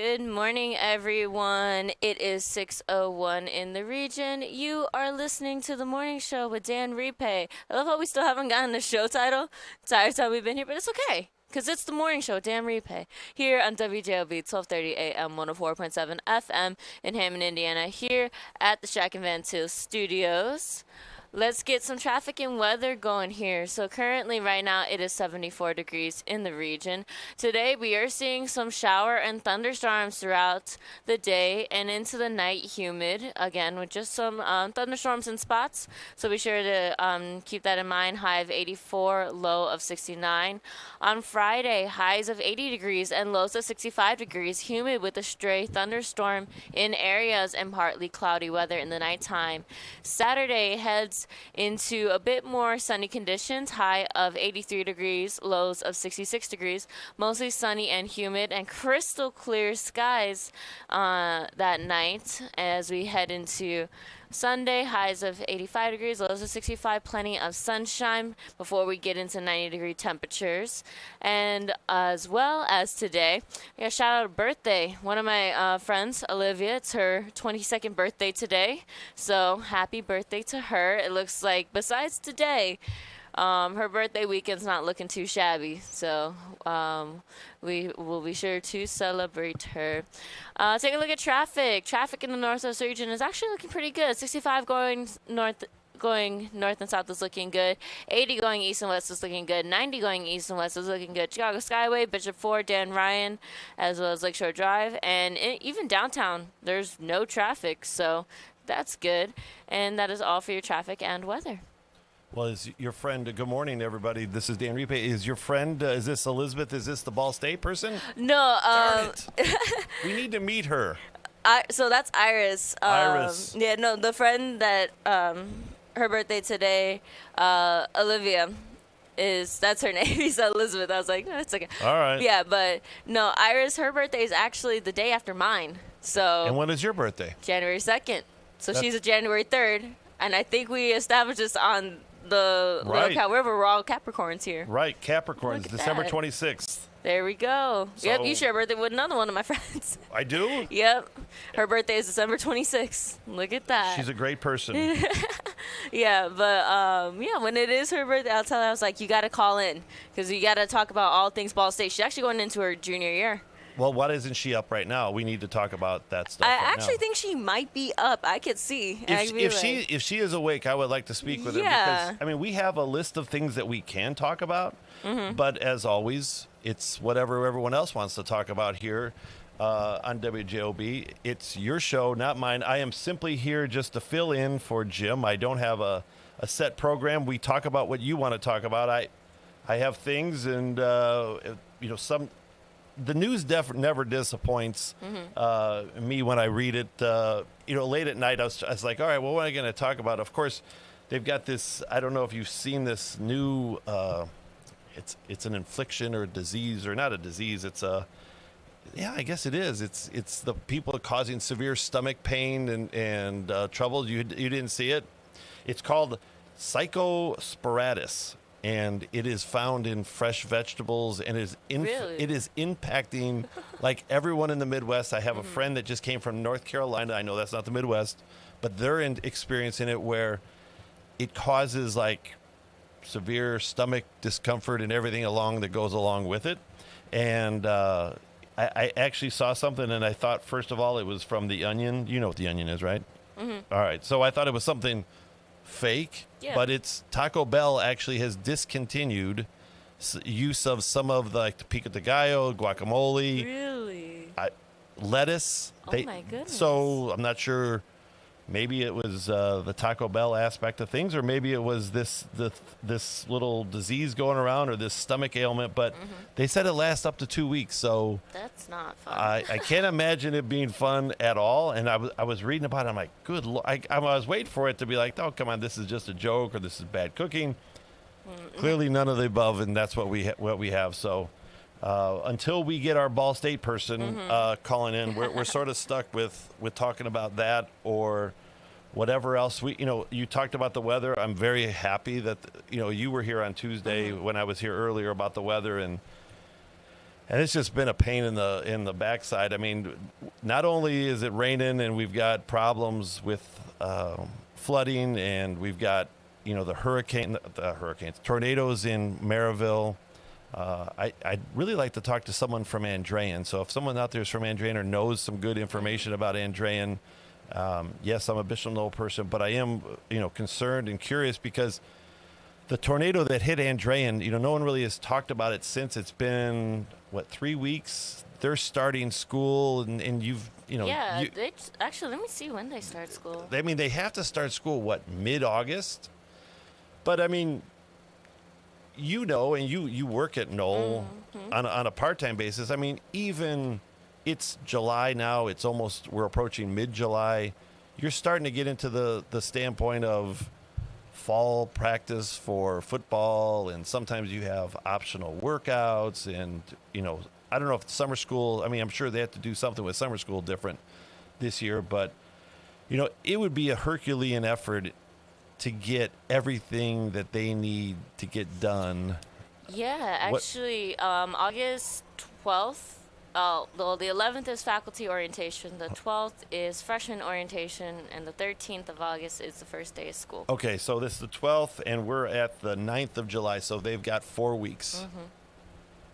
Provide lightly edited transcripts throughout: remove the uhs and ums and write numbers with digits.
Good morning, everyone. It is 6:01 in the region. You are listening to the morning show with Dan Repay. I love how we still haven't gotten the show title. Entire time we've been here, but it's okay. Because it's the morning show, Dan Repay, here on WJOB 1230 AM 104.7 FM in Hammond, Indiana, here at the Shack and Van Til Studios. Let's get some traffic and weather going here. So currently right now it is 74 degrees in the region. Today we are seeing some shower and thunderstorms throughout the day and into the night, humid again with just some thunderstorms in spots. So be sure to keep that in mind. High of 84, low of 69. On Friday, highs of 80 degrees and lows of 65 degrees. Humid with a stray thunderstorm in areas and partly cloudy weather in the nighttime. Saturday heads into a bit more sunny conditions, high of 83 degrees, lows of 66 degrees, mostly sunny and humid and crystal clear skies that night as we head into Sunday, highs of 85 degrees, lows of 65, plenty of sunshine before we get into 90-degree temperatures. And as well as today, I got a shout out a birthday. One of my friends, Olivia, it's her 22nd birthday today. So happy birthday to her. It looks like besides today, her birthday weekend's not looking too shabby, so we will be sure to celebrate her. Take a look at traffic. Traffic in the northwest region is actually looking pretty good. 65 going north and south is looking good. 80 going east and west is looking good. 90 going east and west is looking good. Chicago Skyway, Bishop Ford, Dan Ryan, as well as Lakeshore Drive. And even downtown, there's no traffic, so that's good. And that is all for your traffic and weather. Well, is your friend, good morning, everybody. This is Dan Repay. Is your friend, is this Elizabeth? Is this the Ball State person? No. Darn it. We need to meet her. So that's Iris. Iris. Yeah, no, the friend that, her birthday today, Olivia, that's her name. He said Elizabeth. I was like, no, it's okay. All right. Yeah, but no, Iris, her birthday is actually the day after mine. So. And when is your birthday? January 2nd. So she's a January 3rd. And I think we established this on the locale. We're all Capricorns here. Right, Capricorns, December 26th. There we go. So, yep, you share a birthday with another one of my friends. I do? Yep. Her birthday is December 26th. Look at that. She's a great person. Yeah, but when it is her birthday, I'll tell her, I was like, you got to call in because you got to talk about all things Ball State. She's actually going into her junior year. Well, why isn't she up right now? We need to talk about that stuff. I right actually now. think she might be up. I could see. If she is awake, I would like to speak with her because I mean we have a list of things that we can talk about, but as always, it's whatever everyone else wants to talk about here on WJOB. It's your show, not mine. I am simply here just to fill in for Jim. I don't have a set program. We talk about what you want to talk about. I have things and some. The news never disappoints me when I read it. Late at night, I was like, all right, well, what am I going to talk about? Of course, they've got this. I don't know if you've seen this new. It's an infliction or a disease or not a disease. It's a. Yeah, I guess it is. It's the people causing severe stomach pain and trouble. You didn't see it. It's called psychosparatus. And it is found in fresh vegetables, and it is impacting like everyone in the Midwest. I have a friend that just came from North Carolina. I know that's not the Midwest, but they're experiencing it where it causes like severe stomach discomfort and everything that goes along with it. And I actually saw something, and I thought, first of all, it was from The Onion. You know what The Onion is, right? Mm-hmm. All right. So I thought it was something fake, but it's Taco Bell actually has discontinued use of some of the pico de gallo, guacamole, lettuce. Oh my goodness! So I'm not sure. Maybe it was the Taco Bell aspect of things, or maybe it was this little disease going around or this stomach ailment. But they said it lasts up to 2 weeks, so that's not fun. I can't imagine it being fun at all. And I was reading about it. I'm like, good Lord. I was waiting for it to be like, oh, come on, this is just a joke or this is bad cooking. Clearly, none of the above, and that's what we have. So. Until we get our Ball State person calling in, we're sort of stuck with talking about that or whatever else. You talked about the weather. I'm very happy that you were here on Tuesday when I was here earlier about the weather, and And it's just been a pain in the backside. I mean, not only is it raining and we've got problems with flooding, and we've got the hurricanes, tornadoes in Maryville. I'd really like to talk to someone from Andrean. So if someone out there is from Andrean or knows some good information about Andrean, yes, I'm a Bishop Knoll person, but I am concerned and curious because the tornado that hit Andrean, no one really has talked about it since. It's been 3 weeks. They're starting school, and you've Yeah, actually, let me see when they start school. I mean, they have to start school mid-August, but I mean, and you work at Knoll on a part-time basis. I mean, even it's July now. It's we're approaching mid-July. You're starting to get into the standpoint of fall practice for football, and sometimes you have optional workouts, and I don't know if summer school, I mean, I'm sure they have to do something with summer school different this year, but it would be a Herculean effort to get everything that they need to get done. Yeah, actually, August 12th. Well, the 11th is faculty orientation, the 12th is freshman orientation, and the 13th of August is the first day of school. Okay, so this is the 12th, and we're at the 9th of July, so they've got 4 weeks.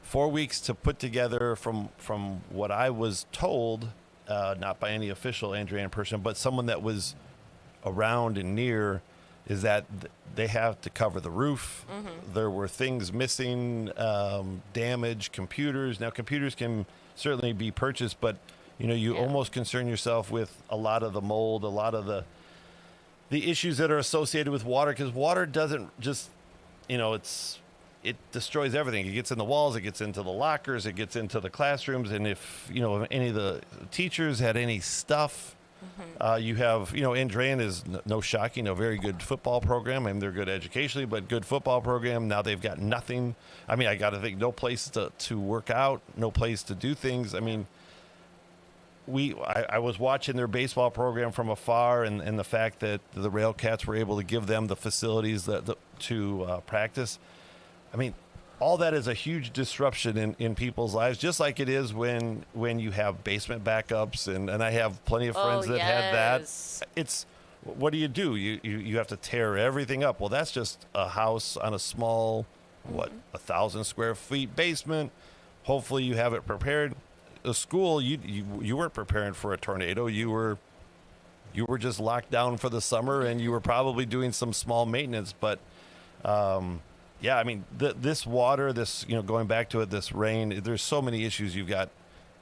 4 weeks to put together, from what I was told, not by any official Andrean person, but someone that was around and near, is that they have to cover the roof. There were things missing, damaged computers. Now, computers can certainly be purchased, but you almost concern yourself with a lot of the mold, a lot of the issues that are associated with water, because water doesn't just, it destroys everything. It gets in the walls, it gets into the lockers, it gets into the classrooms, and if any of the teachers had any stuff, you have, Andrean is no shocking, a very good football program. I mean, they're good educationally, but good football program. Now they've got nothing. I mean, I got to think, no place to work out, no place to do things. I mean, I was watching their baseball program from afar, and the fact that the Railcats were able to give them the facilities to practice. I mean, all that is a huge disruption in people's lives, just like it is when you have basement backups, and I have plenty of friends that had that. It's, what do? You have to tear everything up. Well, that's just a house on a small, 1,000 square feet basement. Hopefully you have it prepared. A school, you weren't preparing for a tornado. You were just locked down for the summer, and you were probably doing some small maintenance, but yeah, I mean, this water, going back to it, this rain, there's so many issues. You've got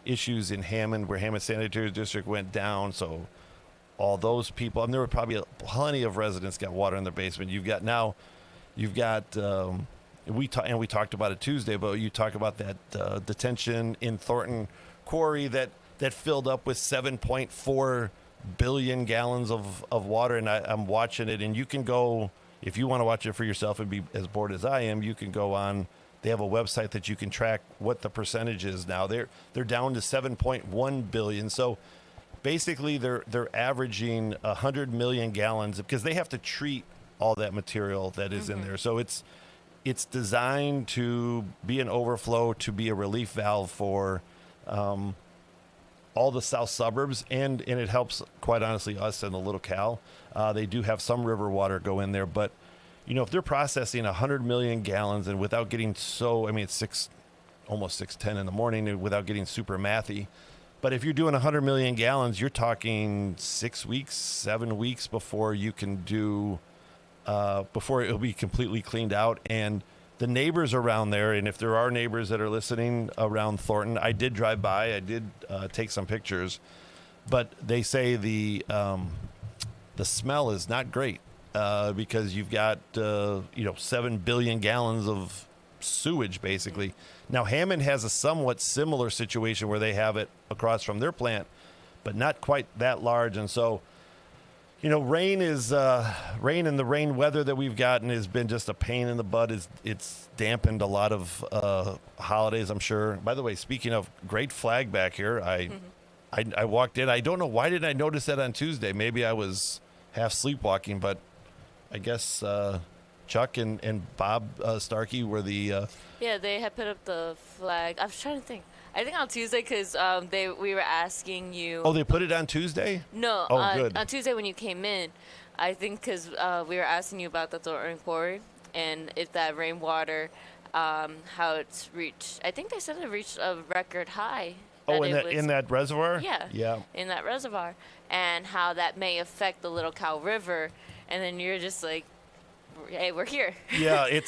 issues in Hammond, where Hammond Sanitary District went down. So all those people, and there were probably plenty of residents got water in their basement. We talked about it Tuesday, but you talk about that detention in Thornton Quarry that filled up with 7.4 billion gallons of water. And I'm watching it, and you can go, if you want to watch it for yourself and be as bored as I am, you can go on. They have a website that you can track what the percentage is now. They're down to 7.1 billion. So basically they're averaging 100 million gallons, because they have to treat all that material that is in there. So it's designed to be an overflow, to be a relief valve for all the south suburbs, and it helps, quite honestly, us and the Little Cal. They do have some river water go in there, but if they're processing 100 million gallons, and without getting it's almost 6:10 in the morning, and without getting super mathy, but if you're doing 100 million gallons, you're talking 6 weeks, 7 weeks before you can do, before it'll be completely cleaned out. And the neighbors around there, and if there are neighbors that are listening around Thornton, I did drive by, I did take some pictures, but they say the smell is not great, because you've got 7 billion gallons of sewage, basically. Now, Hammond has a somewhat similar situation where they have it across from their plant, but not quite that large. And so, rain and the rain weather that we've gotten has been just a pain in the butt. It's dampened a lot of holidays, I'm sure. By the way, speaking of, great flag back here. I walked in. I don't know, why didn't I notice that on Tuesday? Maybe I was half sleepwalking, but I guess Chuck and Bob Starkey were the. Yeah, they had put up the flag. I was trying to think. I think on Tuesday because we were asking you. Oh, they put it on Tuesday? No, Oh, good. on Tuesday when you came in, I think because we were asking you about the Thornton Quarry and if that rainwater, how it's reached. I think they said it reached a record high. Oh, in that reservoir? Yeah. Yeah. In that reservoir, and how that may affect the Little Cow River, and then you're just like, hey, we're here. Yeah, it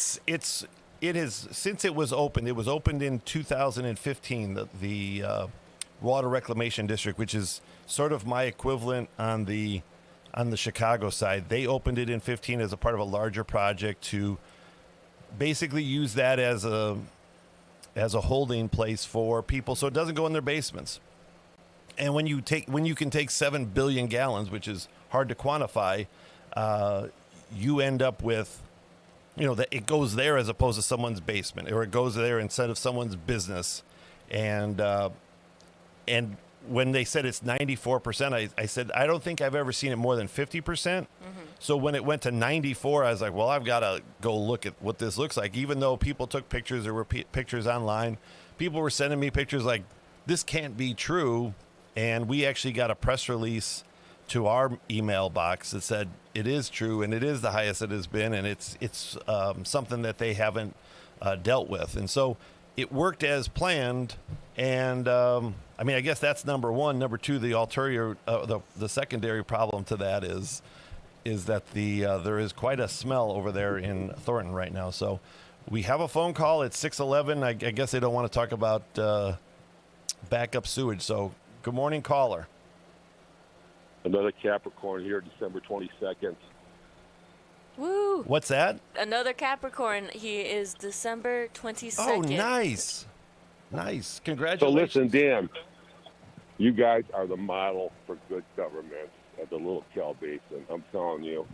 is since it was opened. It was opened in 2015. The Water Reclamation District, which is sort of my equivalent on the Chicago side. They opened it in 15 as a part of a larger project to basically use that as a holding place for people, so it doesn't go in their basements. And when you can take 7 billion gallons, which is hard to quantify, you end up with, that it goes there as opposed to someone's basement, or it goes there instead of someone's business. And when they said it's 94%, I said, I don't think I've ever seen it more than 50%. Mm-hmm. So when it went to 94, I was like, well, I've got to go look at what this looks like. Even though people took pictures, there were pictures online, people were sending me pictures like, this can't be true. And we actually got a press release to our email box that said it is true, and it is the highest it has been, and it's something that they haven't dealt with. And so it worked as planned. And I guess that's number one. Number two, the ulterior, the secondary problem to that is that there is quite a smell over there in Thornton right now. So we have a phone call at 6:11. I guess they don't want to talk about backup sewage. So good morning, caller. Another Capricorn here, December 22nd. Woo! What's that? Another Capricorn. He is December 22nd. Oh, nice. Nice. Congratulations. So listen, Dan, you guys are the model for good government at the Little Cal Basin. I'm telling you.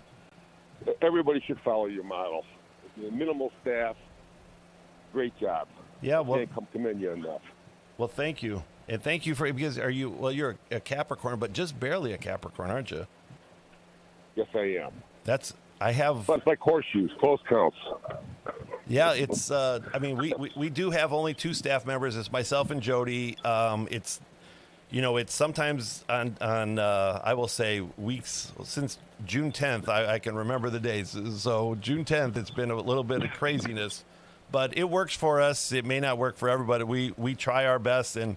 Everybody should follow your model. Minimal staff, great job. Yeah, well, can't commend you enough. Well, thank you. And thank you because you're a Capricorn, but just barely a Capricorn, aren't you? Yes, I am. But it's like horseshoes, close counts. Yeah, it's, we do have only 2 staff members. It's myself and Jody. It's sometimes on I will say weeks since June 10th, I can remember the days. So June 10th, it's been a little bit of craziness, but it works for us. It may not work for everybody. We try our best, and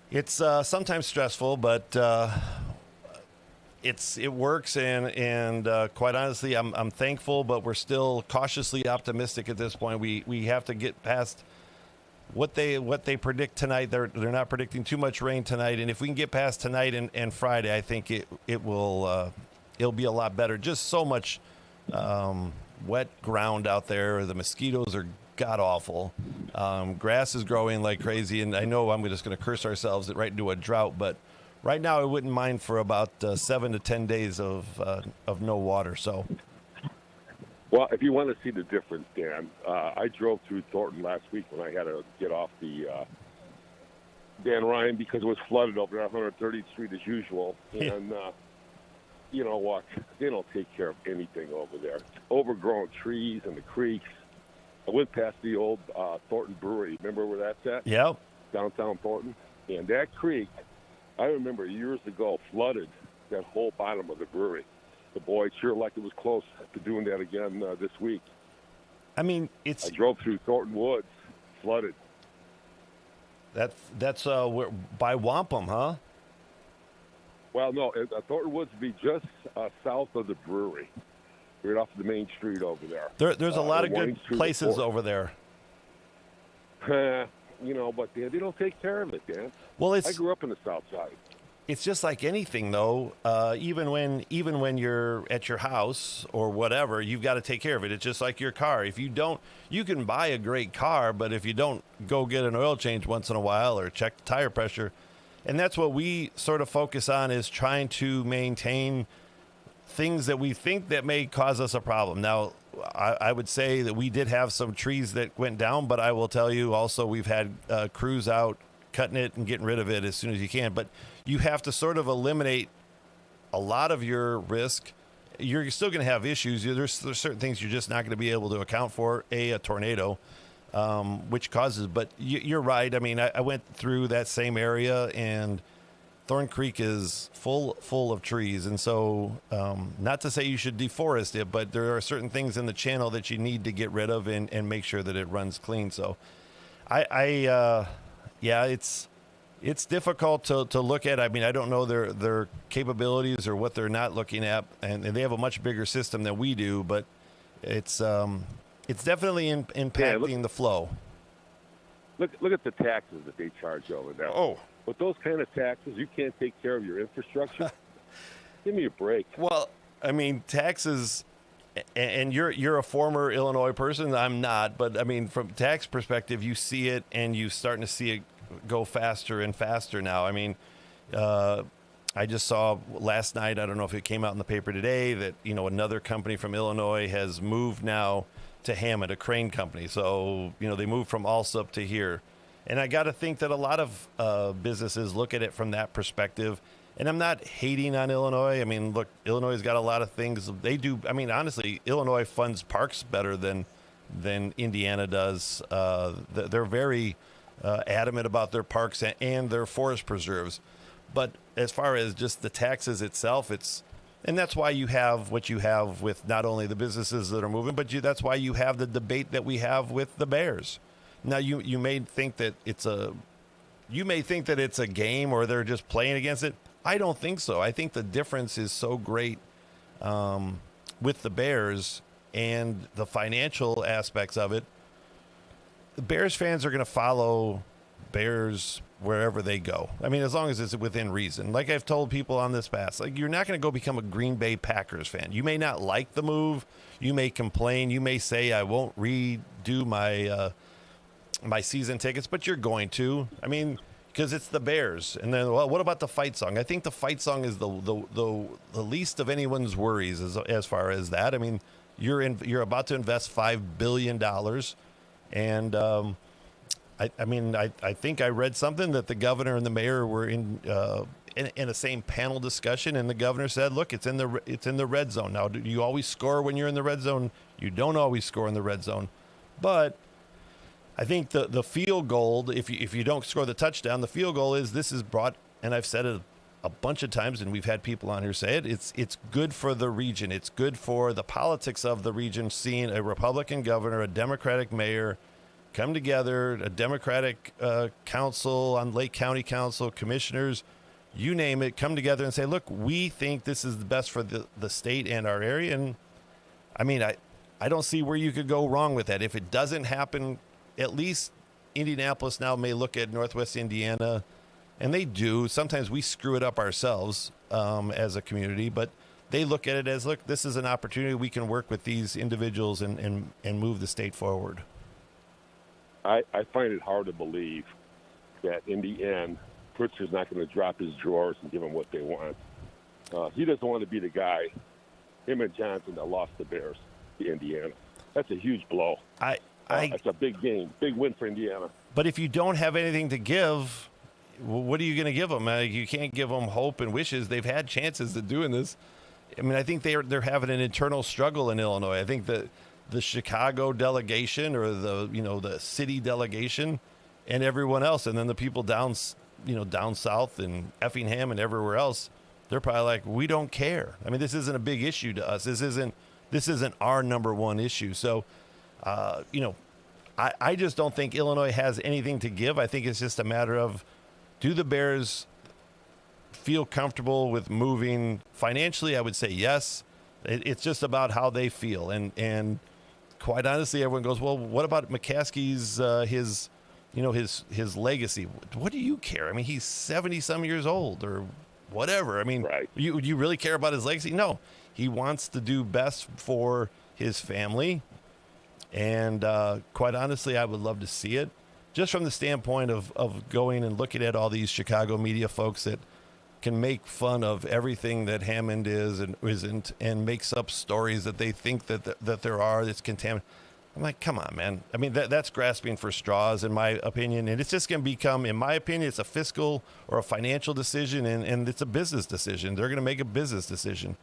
it's sometimes stressful, but it works, and quite honestly, I'm thankful, but we're still cautiously optimistic at this point. We have to get past what they predict tonight. They're not predicting too much rain tonight, and if we can get past tonight and Friday, I think it will it'll be a lot better. Just so much wet ground out there. The mosquitoes are god awful. Grass is growing like crazy, and I know I'm just going to curse ourselves right into a drought, but right now I wouldn't mind for about 7 to 10 days of no water. So, well, if you want to see the difference, Dan, I drove through Thornton last week when I had to get off the Dan Ryan because it was flooded over there, 130th Street as usual, and you know what? They don't take care of anything over there. Overgrown trees and the creeks. I went past the old Thornton Brewery. Remember where that's at? Yep. Downtown Thornton. And that creek, I remember years ago, flooded that whole bottom of the brewery. The boy sure like it was close to doing that again this week. I mean, I drove through Thornton Woods, flooded. That's by Wampum, huh? Well, no, Thornton Woods would be just south of the brewery, right off the main street over there. There's a lot of good places over there. But they don't take care of it, Dan. Well, I grew up in the South Side. It's just like anything, though. Even when you're at your house or whatever, you've got to take care of it. It's just like your car. If you don't, you can buy a great car, but if you don't go get an oil change once in a while or check the tire pressure, and that's what we sort of focus on, is trying to maintain things that we think that may cause us a problem. Now, I would say that we did have some trees that went down, but I will tell you also we've had crews out cutting it and getting rid of it as soon as you can. But you have to sort of eliminate a lot of your risk you're still going to have issues. There's certain things you're just not going to be able to account for. A tornado, which causes. But you're right. I mean, I went through that same area, and Thorn Creek is full of trees, and so not to say you should deforest it, but there are certain things in the channel that you need to get rid of and make sure that it runs clean. So, yeah, it's difficult to look at. I mean, I don't know their capabilities or what they're not looking at, and they have a much bigger system than we do, but it's definitely impacting the flow. Look at the taxes that they charge over there. Oh. With those kind of taxes, you can't take care of your infrastructure. Give me a break. Well, I mean, taxes, and you're a former Illinois person. I'm not, but I mean, from tax perspective, you see it, and you're starting to see it go faster and faster now. I mean, I just saw last night, I don't know if it came out in the paper today, that, another company from Illinois has moved now to Hammond, a crane company. So, they moved from Alsop to here. And I got to think that a lot of businesses look at it from that perspective. And I'm not hating on Illinois. I mean, look, Illinois has got a lot of things they do. I mean, honestly, Illinois funds parks better than Indiana does. They're very adamant about their parks and their forest preserves. But as far as just the taxes itself, and that's why you have what you have with not only the businesses that are moving, but that's why you have the debate that we have with the Bears. Now, you may think that it's a game or they're just playing against it. I don't think so. I think the difference is so great with the Bears and the financial aspects of it. The Bears fans are going to follow Bears wherever they go. I mean, as long as it's within reason. Like I've told people on this past, like, you're not going to go become a Green Bay Packers fan. You may not like the move. You may complain. You may say, I won't redo my season tickets, but you're going to. I mean, because it's the Bears. And then, well, what about the fight song? I think the fight song is the least of anyone's worries as far as that. I mean, you're about to invest $5 billion, and I think I read something that the governor and the mayor were in the same panel discussion, and the governor said, "Look, it's in the red zone. Now, do you always score when you're in the red zone? You don't always score in the red zone, but." I think the field goal, if you don't score the touchdown, the field goal this is brought, and I've said it a bunch of times, and we've had people on here say it, it's good for the region. It's good for the politics of the region, seeing a Republican governor, a Democratic mayor come together, a Democratic council on Lake County Council, commissioners, you name it, come together and say, look, we think this is the best for the state and our area. And I mean, I don't see where you could go wrong with that. If it doesn't happen, at least Indianapolis now may look at Northwest Indiana, and they do. Sometimes we screw it up ourselves as a community, but they look at it as, look, this is an opportunity. We can work with these individuals and move the state forward. I find it hard to believe that in the end, Pritzker's not going to drop his drawers and give them what they want. He doesn't want to be the guy, him and Johnson, that lost the Bears to Indiana. That's a huge blow. It's a big game, big win for Indiana. But if you don't have anything to give, what are you going to give them? You can't give them hope and wishes. They've had chances of doing this. I mean, I think they're having an internal struggle in Illinois. I think that the Chicago delegation or the city delegation and everyone else, and then the people down south in Effingham and everywhere else, they're probably like, we don't care. I mean, this isn't a big issue to us. This isn't our number one issue. So. I just don't think Illinois has anything to give. I think it's just a matter of, do the Bears feel comfortable with moving financially? I would say yes. It's just about how they feel. And quite honestly, everyone goes, well, what about McCaskey's, his legacy? What do you care? I mean, he's 70 some years old or whatever. I mean, right. Do you really care about his legacy? No, he wants to do best for his family. And quite honestly, I would love to see it, just from the standpoint of going and looking at all these Chicago media folks that can make fun of everything that Hammond is and isn't, and makes up stories that they think that there are that's contaminated. I'm like, come on, man. I mean, that's grasping for straws, in my opinion. And it's just going to become, in my opinion, it's a fiscal or a financial decision, and it's a business decision. They're going to make a business decision.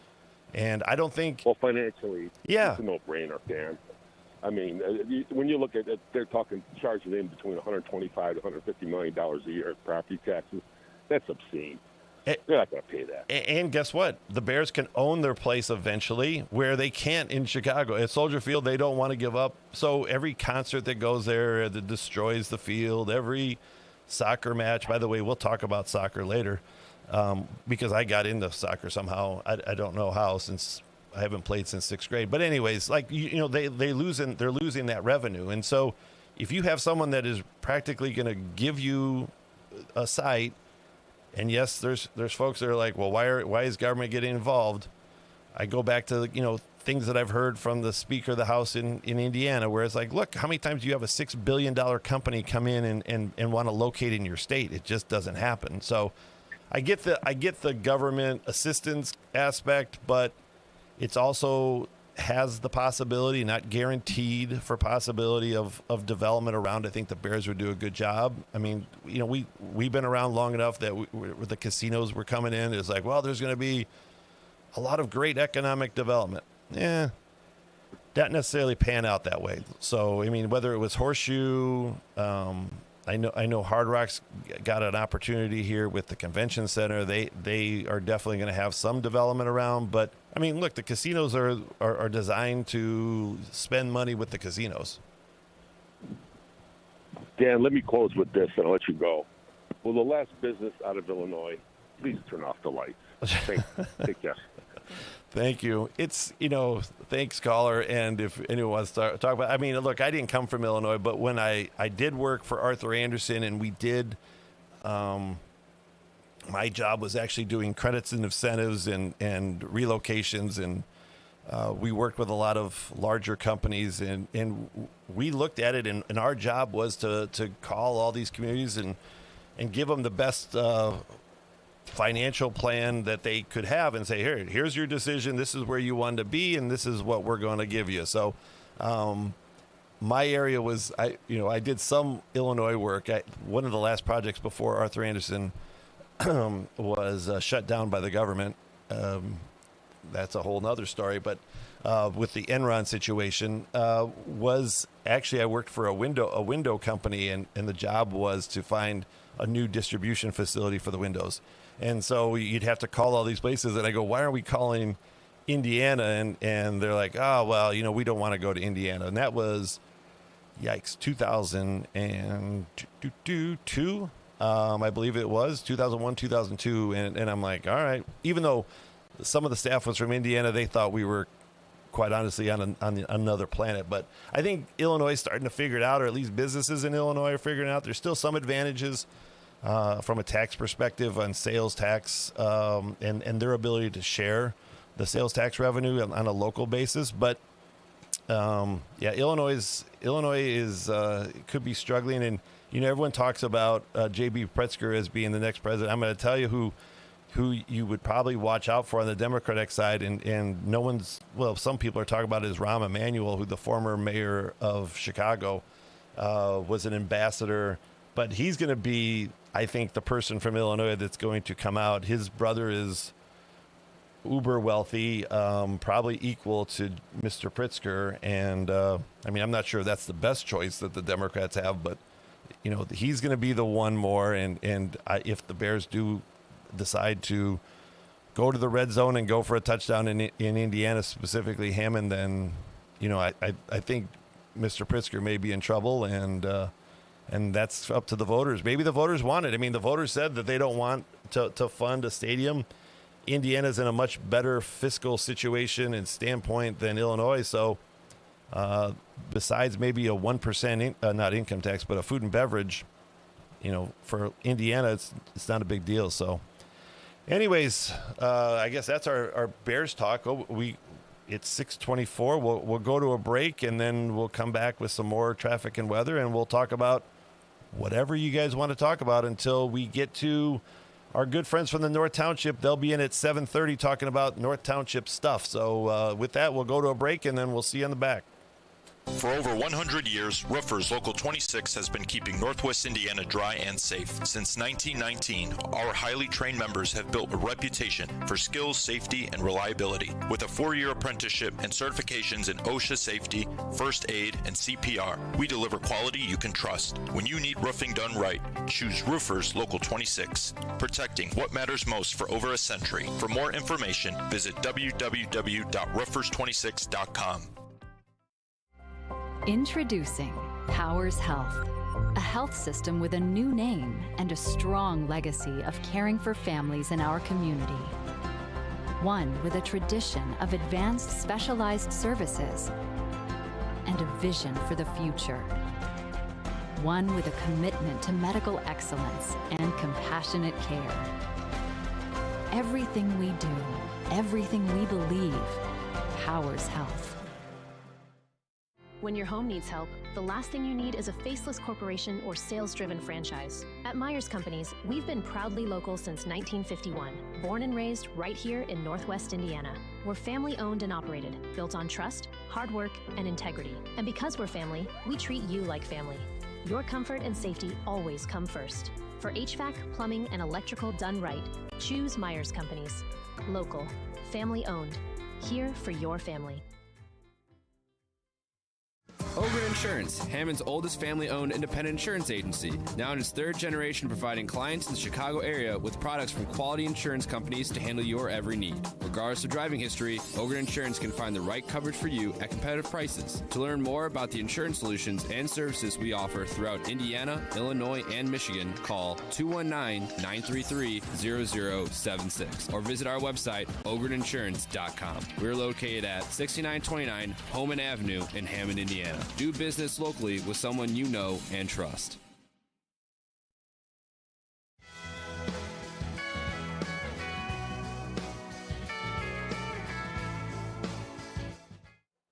And I don't think. Well, financially, Yeah. it's a no-brainer, Dan. I mean, when you look at it, they're talking charging them between $125 to $150 million a year in property taxes. That's obscene. They're not going to pay that. And guess what? The Bears can own their place eventually, where they can't in Chicago. At Soldier Field, they don't want to give up. So every concert that goes there that destroys the field, every soccer match. By the way, we'll talk about soccer later because I got into soccer somehow. I don't know how, since I haven't played since 6th grade. But anyways, like they're losing that revenue. And so if you have someone that is practically going to give you a site. And yes, there's folks that are like, well, why is government getting involved? I go back to things that I've heard from the Speaker of the House in Indiana, where it's like, look, how many times do you have a $6 billion company come in and want to locate in your state? It just doesn't happen. So I get the government assistance aspect, but it's also has the possibility, not guaranteed, for possibility of development around. I think the Bears would do a good job. I mean, we've been around long enough that the casinos were coming in. It's like, well, there's going to be a lot of great economic development. Yeah, that necessarily pan out that way. So, I mean, whether it was Horseshoe, I know Hard Rock's got an opportunity here with the convention center. They are definitely going to have some development around. But, I mean, look, the casinos are designed to spend money with the casinos. Dan, let me close with this, and I'll let you go. Will the last business out of Illinois please turn off the lights? Take care. Thank you. It's, thanks, caller. And if anyone wants to talk about, I mean, look, I didn't come from Illinois, but when I did work for Arthur Andersen, and we did, my job was actually doing credits and incentives and relocations. And we worked with a lot of larger companies, and we looked at it, and our job was to call all these communities and give them the best financial plan that they could have, and say, here's your decision. This is where you want to be, and this is what we're going to give you. So my area was, I did some Illinois work. One of the last projects before Arthur Andersen was shut down by the government. That's a whole nother story. But with the Enron situation, was actually, I worked for a window company, and the job was to find a new distribution facility for the windows. And so you'd have to call all these places, and I go, why are we calling Indiana? And they're like, oh, well, we don't want to go to Indiana. And that was, yikes, 2002, I believe it was, 2001, 2002. And I'm like, all right. Even though some of the staff was from Indiana, they thought we were, quite honestly, on another planet. But I think Illinois is starting to figure it out, or at least businesses in Illinois are figuring it out. There's still some advantages from a tax perspective on sales tax and their ability to share the sales tax revenue on a local basis. But Illinois is could be struggling, and everyone talks about J.B. Pritzker as being the next president. I'm going to tell you who you would probably watch out for on the Democratic side, and no one's, well, some people are talking about, is Rahm Emanuel, who the former mayor of Chicago was an ambassador. But he's going to be, I think, the person from Illinois that's going to come out. His brother is uber wealthy, probably equal to Mr. Pritzker. And, I'm not sure that's the best choice that the Democrats have, but, he's going to be the one more. And if the Bears do decide to go to the red zone and go for a touchdown in Indiana, specifically Hammond, then, I think Mr. Pritzker may be in trouble, and that's up to the voters. Maybe the voters want it. I mean, the voters said that they don't want to fund a stadium. Indiana's in a much better fiscal situation and standpoint than Illinois. So besides maybe a 1%, not income tax, but a food and beverage, for Indiana, it's not a big deal. So anyways, I guess that's our Bears talk. It's 6:24. We'll go to a break, and then we'll come back with some more traffic and weather, and we'll talk about whatever you guys want to talk about until we get to our good friends from the North Township. They'll be in at 7:30 talking about North Township stuff. So with that, we'll go to a break, and then we'll see you on the back. For over 100 years, Roofers Local 26 has been keeping Northwest Indiana dry and safe. Since 1919, our highly trained members have built a reputation for skills, safety, and reliability. With a 4-year apprenticeship and certifications in OSHA safety, first aid, and CPR, we deliver quality you can trust. When you need roofing done right, choose Roofers Local 26, protecting what matters most for over a century. For more information, visit www.roofers26.com. Introducing Powers Health, a health system with a new name and a strong legacy of caring for families in our community. One with a tradition of advanced specialized services and a vision for the future. One with a commitment to medical excellence and compassionate care. Everything we do, everything we believe, powers health. When your home needs help, the last thing you need is a faceless corporation or sales-driven franchise. At Myers Companies, we've been proudly local since 1951, born and raised right here in Northwest Indiana. We're family-owned and operated, built on trust, hard work, and integrity. And because we're family, we treat you like family. Your comfort and safety always come first. For HVAC, plumbing, and electrical done right, choose Myers Companies. Local, family-owned, here for your family. Ogren Insurance, Hammond's oldest family-owned independent insurance agency, now in its 3rd generation providing clients in the Chicago area with products from quality insurance companies to handle your every need. Regardless of driving history, Ogren Insurance can find the right coverage for you at competitive prices. To learn more about the insurance solutions and services we offer throughout Indiana, Illinois, and Michigan, call 219-933-0076 or visit our website, ogreninsurance.com. We're located at 6929 Homan Avenue in Hammond, Indiana. Do business locally with someone you know and trust.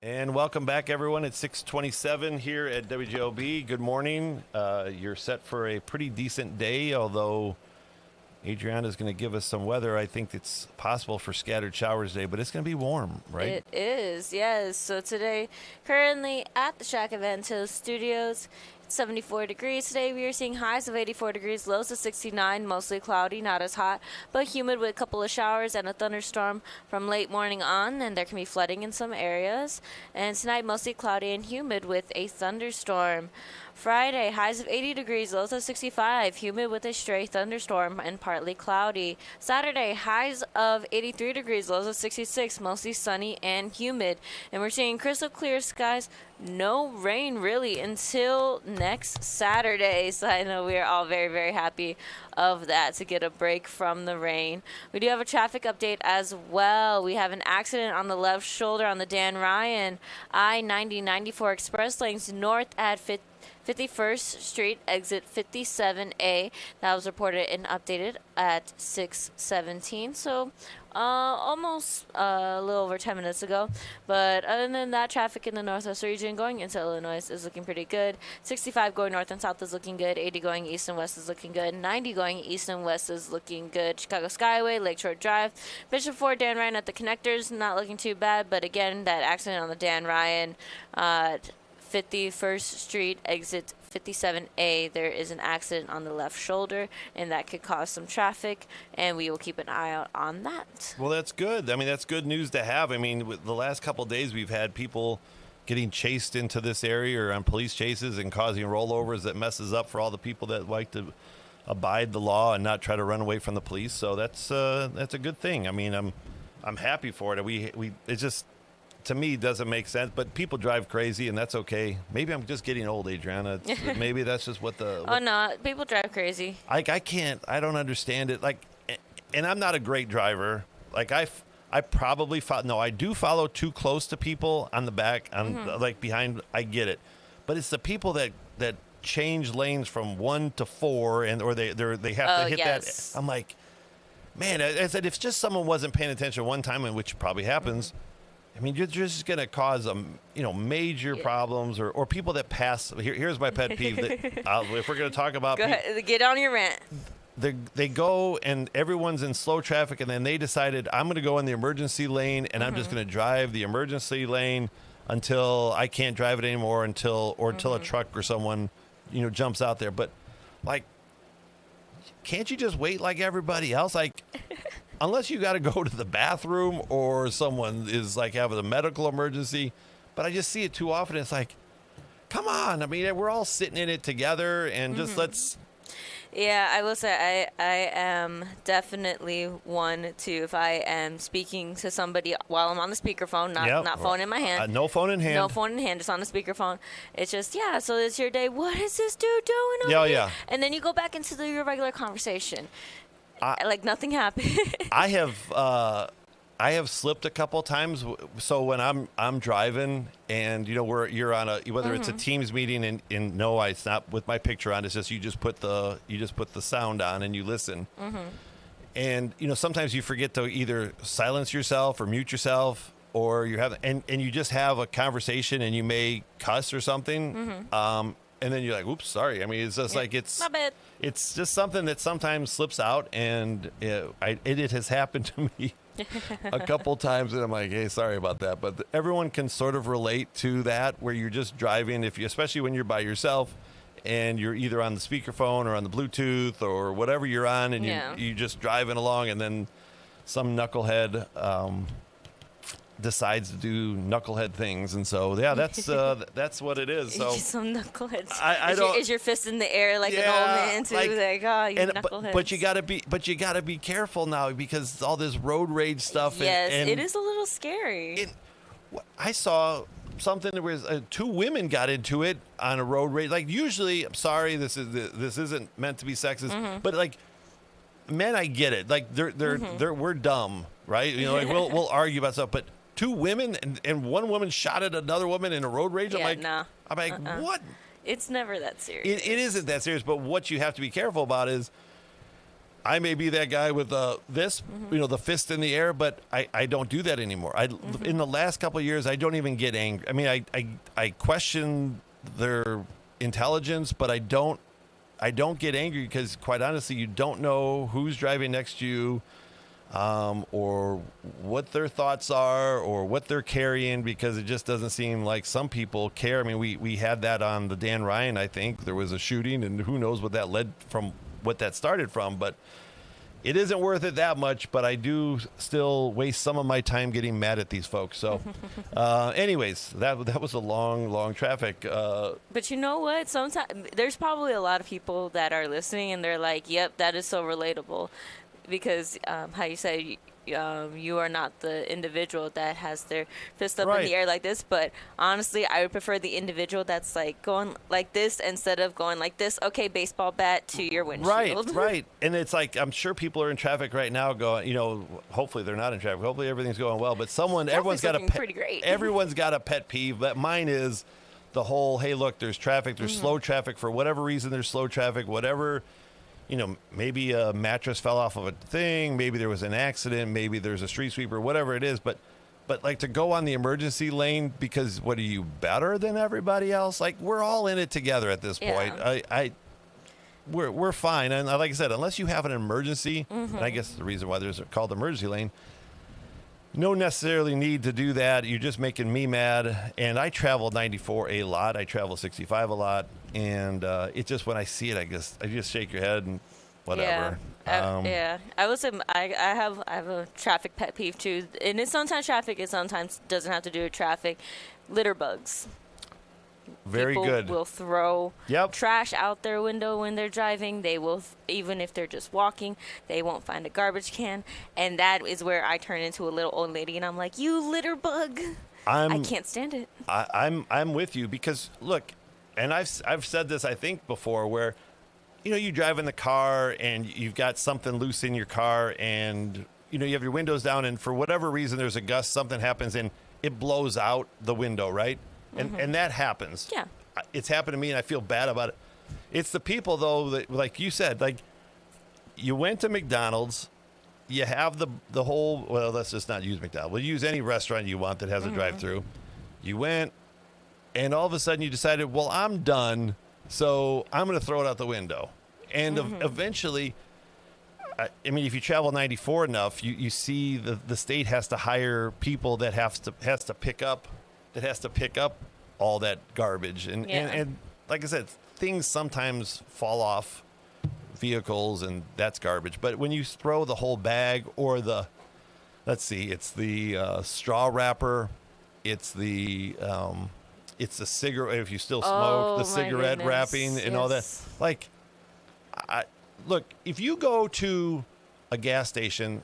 And welcome back, everyone. It's 6:27 here at WJOB. Good morning. You're set for a pretty decent day, although Adriana is going to give us some weather. I think it's possible for scattered showers today, but it's going to be warm, right? It is, yes. So today, currently at the Shack Event Hill Studios, it's 74 degrees. Today we are seeing highs of 84 degrees, lows of 69, mostly cloudy, not as hot, but humid with a couple of showers and a thunderstorm from late morning on, and there can be flooding in some areas. And tonight, mostly cloudy and humid with a thunderstorm. Friday, highs of 80 degrees, lows of 65, humid with a stray thunderstorm and partly cloudy. Saturday, highs of 83 degrees, lows of 66, mostly sunny and humid. And we're seeing crystal clear skies, no rain really until next Saturday. So I know we are all very, very happy of that, to get a break from the rain. We do have a traffic update as well. We have an accident on the left shoulder on the Dan Ryan I-90-94 express lanes north at 51st Street, exit 57A. That was reported and updated at 6:17. So almost a little over 10 minutes ago. But other than that, traffic in the Northwest region going into Illinois is looking pretty good. 65 going north and south is looking good. 80 going east and west is looking good. 90 going east and west is looking good. Chicago Skyway, Lakeshore Drive, Bishop Ford, Dan Ryan at the connectors, not looking too bad. But again, that accident on the Dan Ryan 51st Street, exit 57A, there is an accident on the left shoulder, and that could cause some traffic, and we will keep an eye out on that. Well, that's good. I mean, that's good news to have. I mean, with the last couple of days, we've had people getting chased into this area or on police chases and causing rollovers that messes up for all the people that like to abide the law and not try to run away from the police. So that's a good thing. I mean, I'm happy for it. It just, to me, doesn't make sense, but people drive crazy, and that's okay. Maybe I'm just getting old, Adriana. Maybe that's just what the... Oh, no, people drive crazy. I don't understand it. Like, and I'm not a great driver. Like, I probably I do follow too close to people on the back, like behind. I get it, but it's the people that change lanes from 1 to 4, or they have to hit that. I'm like, man, I said, if just someone wasn't paying attention one time, which probably happens. I mean, you're just going to cause major problems, or people that pass. Here's my pet peeve. If we're going to talk about, go ahead, get on your rant. They go and everyone's in slow traffic, and then they decided, I'm going to go in the emergency lane, and I'm just going to drive the emergency lane until I can't drive it anymore, until a truck or someone, jumps out there. But like, can't you just wait like everybody else? Like, unless you got to go to the bathroom or someone is like having a medical emergency. But I just see it too often. It's like, come on. I mean, we're all sitting in it together, and just let's. Yeah, I will say I am definitely one to, if I am speaking to somebody while I'm on the speakerphone, not phone in my hand. No phone in hand. No phone in hand, just on the speakerphone. It's just, so it's your day. What is this dude doing over here? Yeah. And then you go back into your regular conversation. Like nothing happened. I have slipped a couple times. So when I'm driving, and you're on whether it's a Teams meeting, and no, it's not with my picture on. It's just you just put the sound on and you listen. And sometimes you forget to either silence yourself or mute yourself, or you have and you just have a conversation and you may cuss or something. And then you're like, oops, sorry. I mean, it's just like my bad. It's just something that sometimes slips out, and it has happened to me a couple times, and I'm like, hey, sorry about that. But everyone can sort of relate to that, where you're just driving, especially when you're by yourself, and you're either on the speakerphone or on the Bluetooth or whatever you're on, and you're just driving along, and then some knucklehead decides to do knucklehead things, and so that's what it is. So some knuckleheads. I don't. Is your fist in the air like an old man too? Knuckleheads. But you gotta be careful now, because all this road rage stuff. Yes, and it is a little scary. I saw something that was two women got into it on a road rage. Like, usually, I'm sorry, this isn't meant to be sexist, but like, men, I get it. Like, we're dumb, right? Like we'll argue about stuff, but two women and one woman shot at another woman in a road rage. I'm like, what? It's never that serious. It isn't that serious, but what you have to be careful about is, I may be that guy with the fist in the air, but I don't do that anymore. In the last couple of years, I don't even get angry. I mean, I question their intelligence, but I don't get angry, because quite honestly, you don't know who's driving next to you, or what their thoughts are, or what they're carrying, because it just doesn't seem like some people care. I mean, we had that on the Dan Ryan. I think there was a shooting, and who knows what that started from, but it isn't worth it that much. But I do still waste some of my time getting mad at these folks. So anyways, that was a long traffic. But you know what? Sometimes there's probably a lot of people that are listening, and they're like, yep, that is so relatable. Because how you say, you are not the individual that has their fist up in the air like this, but honestly, I would prefer the individual that's like going like this instead of going like this. Okay, baseball bat to your windshield. Right. And it's like, I'm sure people are in traffic right now going, hopefully they're not in traffic. Hopefully everything's going well. But everyone's got pretty great. Everyone's got a pet peeve. But mine is the whole, hey, look, there's traffic. There's slow traffic for whatever reason. There's slow traffic. Whatever. Maybe a mattress fell off of a thing. Maybe there was an accident. Maybe there's a street sweeper. Whatever it is. But like, to go on the emergency lane because what, are you better than everybody else? Like, we're all in it together at this point. We're fine. And like I said, unless you have an emergency, and I guess the reason why there's called emergency lane, no necessarily need to do that. You're just making me mad. And I travel 94 a lot. I travel 65 a lot. And it's just, when I see it, I just shake your head and whatever. I would say I have a traffic pet peeve too, and it's sometimes traffic. It sometimes doesn't have to do with traffic. Litter bugs. Very People good. will throw trash out their window when they're driving. They will, even if they're just walking, they won't find a garbage can, and that is where I turn into a little old lady, and I'm like, "You litter bug!" I can't stand it. I'm with you, because look. And I've said this, I think, before, where, you drive in the car and you've got something loose in your car, and, you have your windows down, and for whatever reason there's a gust, something happens, and it blows out the window, right? And that happens. Yeah. It's happened to me, and I feel bad about it. It's the people, though, that, like you said, like, you went to McDonald's, you have the whole, well, let's just not use McDonald's. We'll use any restaurant you want that has a drive-through. You went, and all of a sudden you decided, well, I'm done, so I'm going to throw it out the window. And eventually, I mean, if you travel 94 enough, you see the state has to hire people that has to pick up that has to pick up all that garbage. And, Yeah. and like I said, things sometimes fall off vehicles, and that's garbage. But when you throw the whole bag or let's see, it's the straw wrapper, it's the cigarette, if you still smoke, the Oh, my cigarette goodness. wrapping and all that. Yes. Like, look, if you go to a gas station,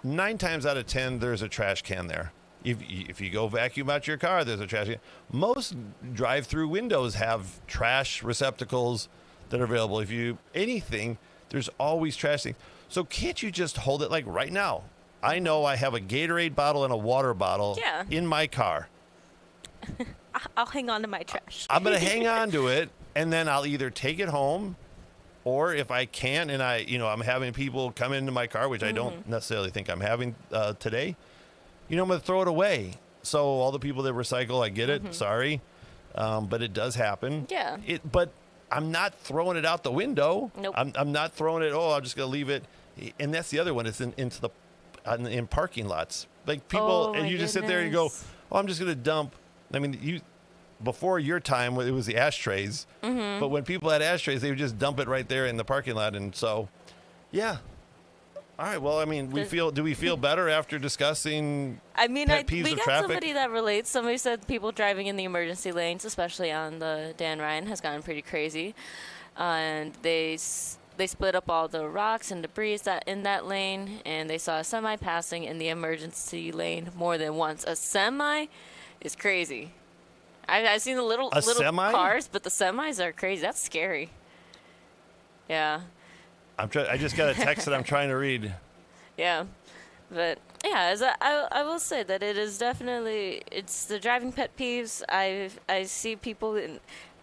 9 times out of 10, there's a trash can there. If you go vacuum out your car, there's a trash can. Most drive-through windows have trash receptacles that are available. If you anything, there's always trash things. So can't you just hold it like right now? I know I have a Gatorade bottle and a water bottle in my car. I'll hang on to my trash. I'm going to hang on to it, and then I'll either take it home, or if I can, and I'm having people come into my car, which I don't necessarily think I'm having today, I'm going to throw it away. So all the people that recycle, I get it. Sorry. But it does happen. Yeah. But I'm not throwing it out the window. Nope. I'm not throwing it. I'm just going to leave it. And that's the other one. It's in parking lots. Like people, and you just sit there and you go, I'm just going to dump. I mean, before your time, it was the ashtrays. But when people had ashtrays, they would just dump it right there in the parking lot. And so, yeah. All right. Well, I mean, do we feel better after discussing I mean, pet peeves we of got traffic? somebody that relates. Somebody said people driving in the emergency lanes, especially on the Dan Ryan, has gotten pretty crazy. And they split up all the rocks and debris in that lane, and they saw a semi passing in the emergency lane more than once. A semi is crazy. I've seen the little semi? cars, but the semis are crazy. That's scary. Yeah. I just got a text that I'm trying to read. Yeah, but yeah, I will say that it is definitely, it's the driving pet peeves. I see people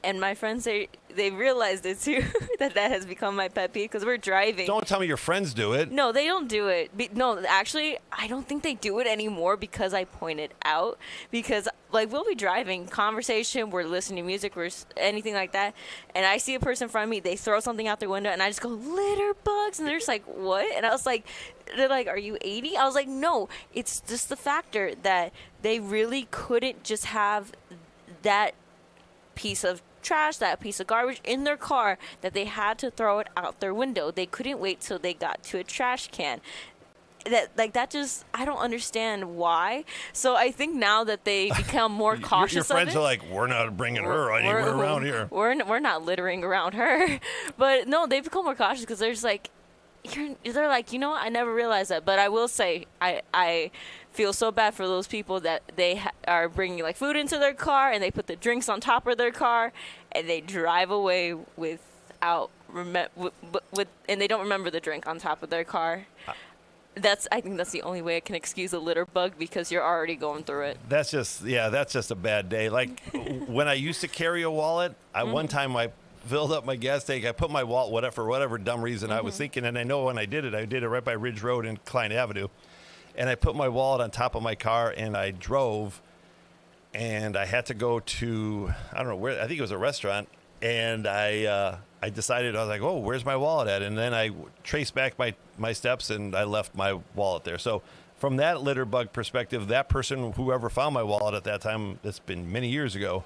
and my friends, they realized it too, that has become my pet peeve because we're driving. Don't tell me your friends do it. No, they don't do it. No, actually, I don't think they do it anymore because I point it out. Because, like, we'll be driving, conversation, we're listening to music, anything like that, and I see a person in front of me, they throw something out their window, and I just go, litter bugs, and they're just like, what? And I was like, they're like, are you 80? I was like, no, it's just the factor that they really couldn't just have that piece of trash, that piece of garbage in their car, that they had to throw it out their window. They couldn't wait till they got to a trash can. That just, I don't understand why. So I think now that they become more cautious your friends of it, are like, we're not bringing her anywhere around here. We're not littering around her. But no, they've become more cautious because they're just like, they're like, I never realized that. But I will say, I feel so bad for those people that they are bringing like food into their car and they put the drinks on top of their car and they drive away without and they don't remember the drink on top of their car. I think that's the only way I can excuse a litter bug because you're already going through it. That's just a bad day. Like when I used to carry a wallet, one time I filled up my gas tank. I put my wallet, for whatever dumb reason I was thinking, and I know when I did it right by Ridge Road and Klein Avenue. And I put my wallet on top of my car, and I drove, and I had to go to, I don't know where, I think it was a restaurant, and I decided, I was like, oh, where's my wallet at? And then I traced back my steps, and I left my wallet there. So from that litter bug perspective, that person, whoever found my wallet at that time, it's been many years ago,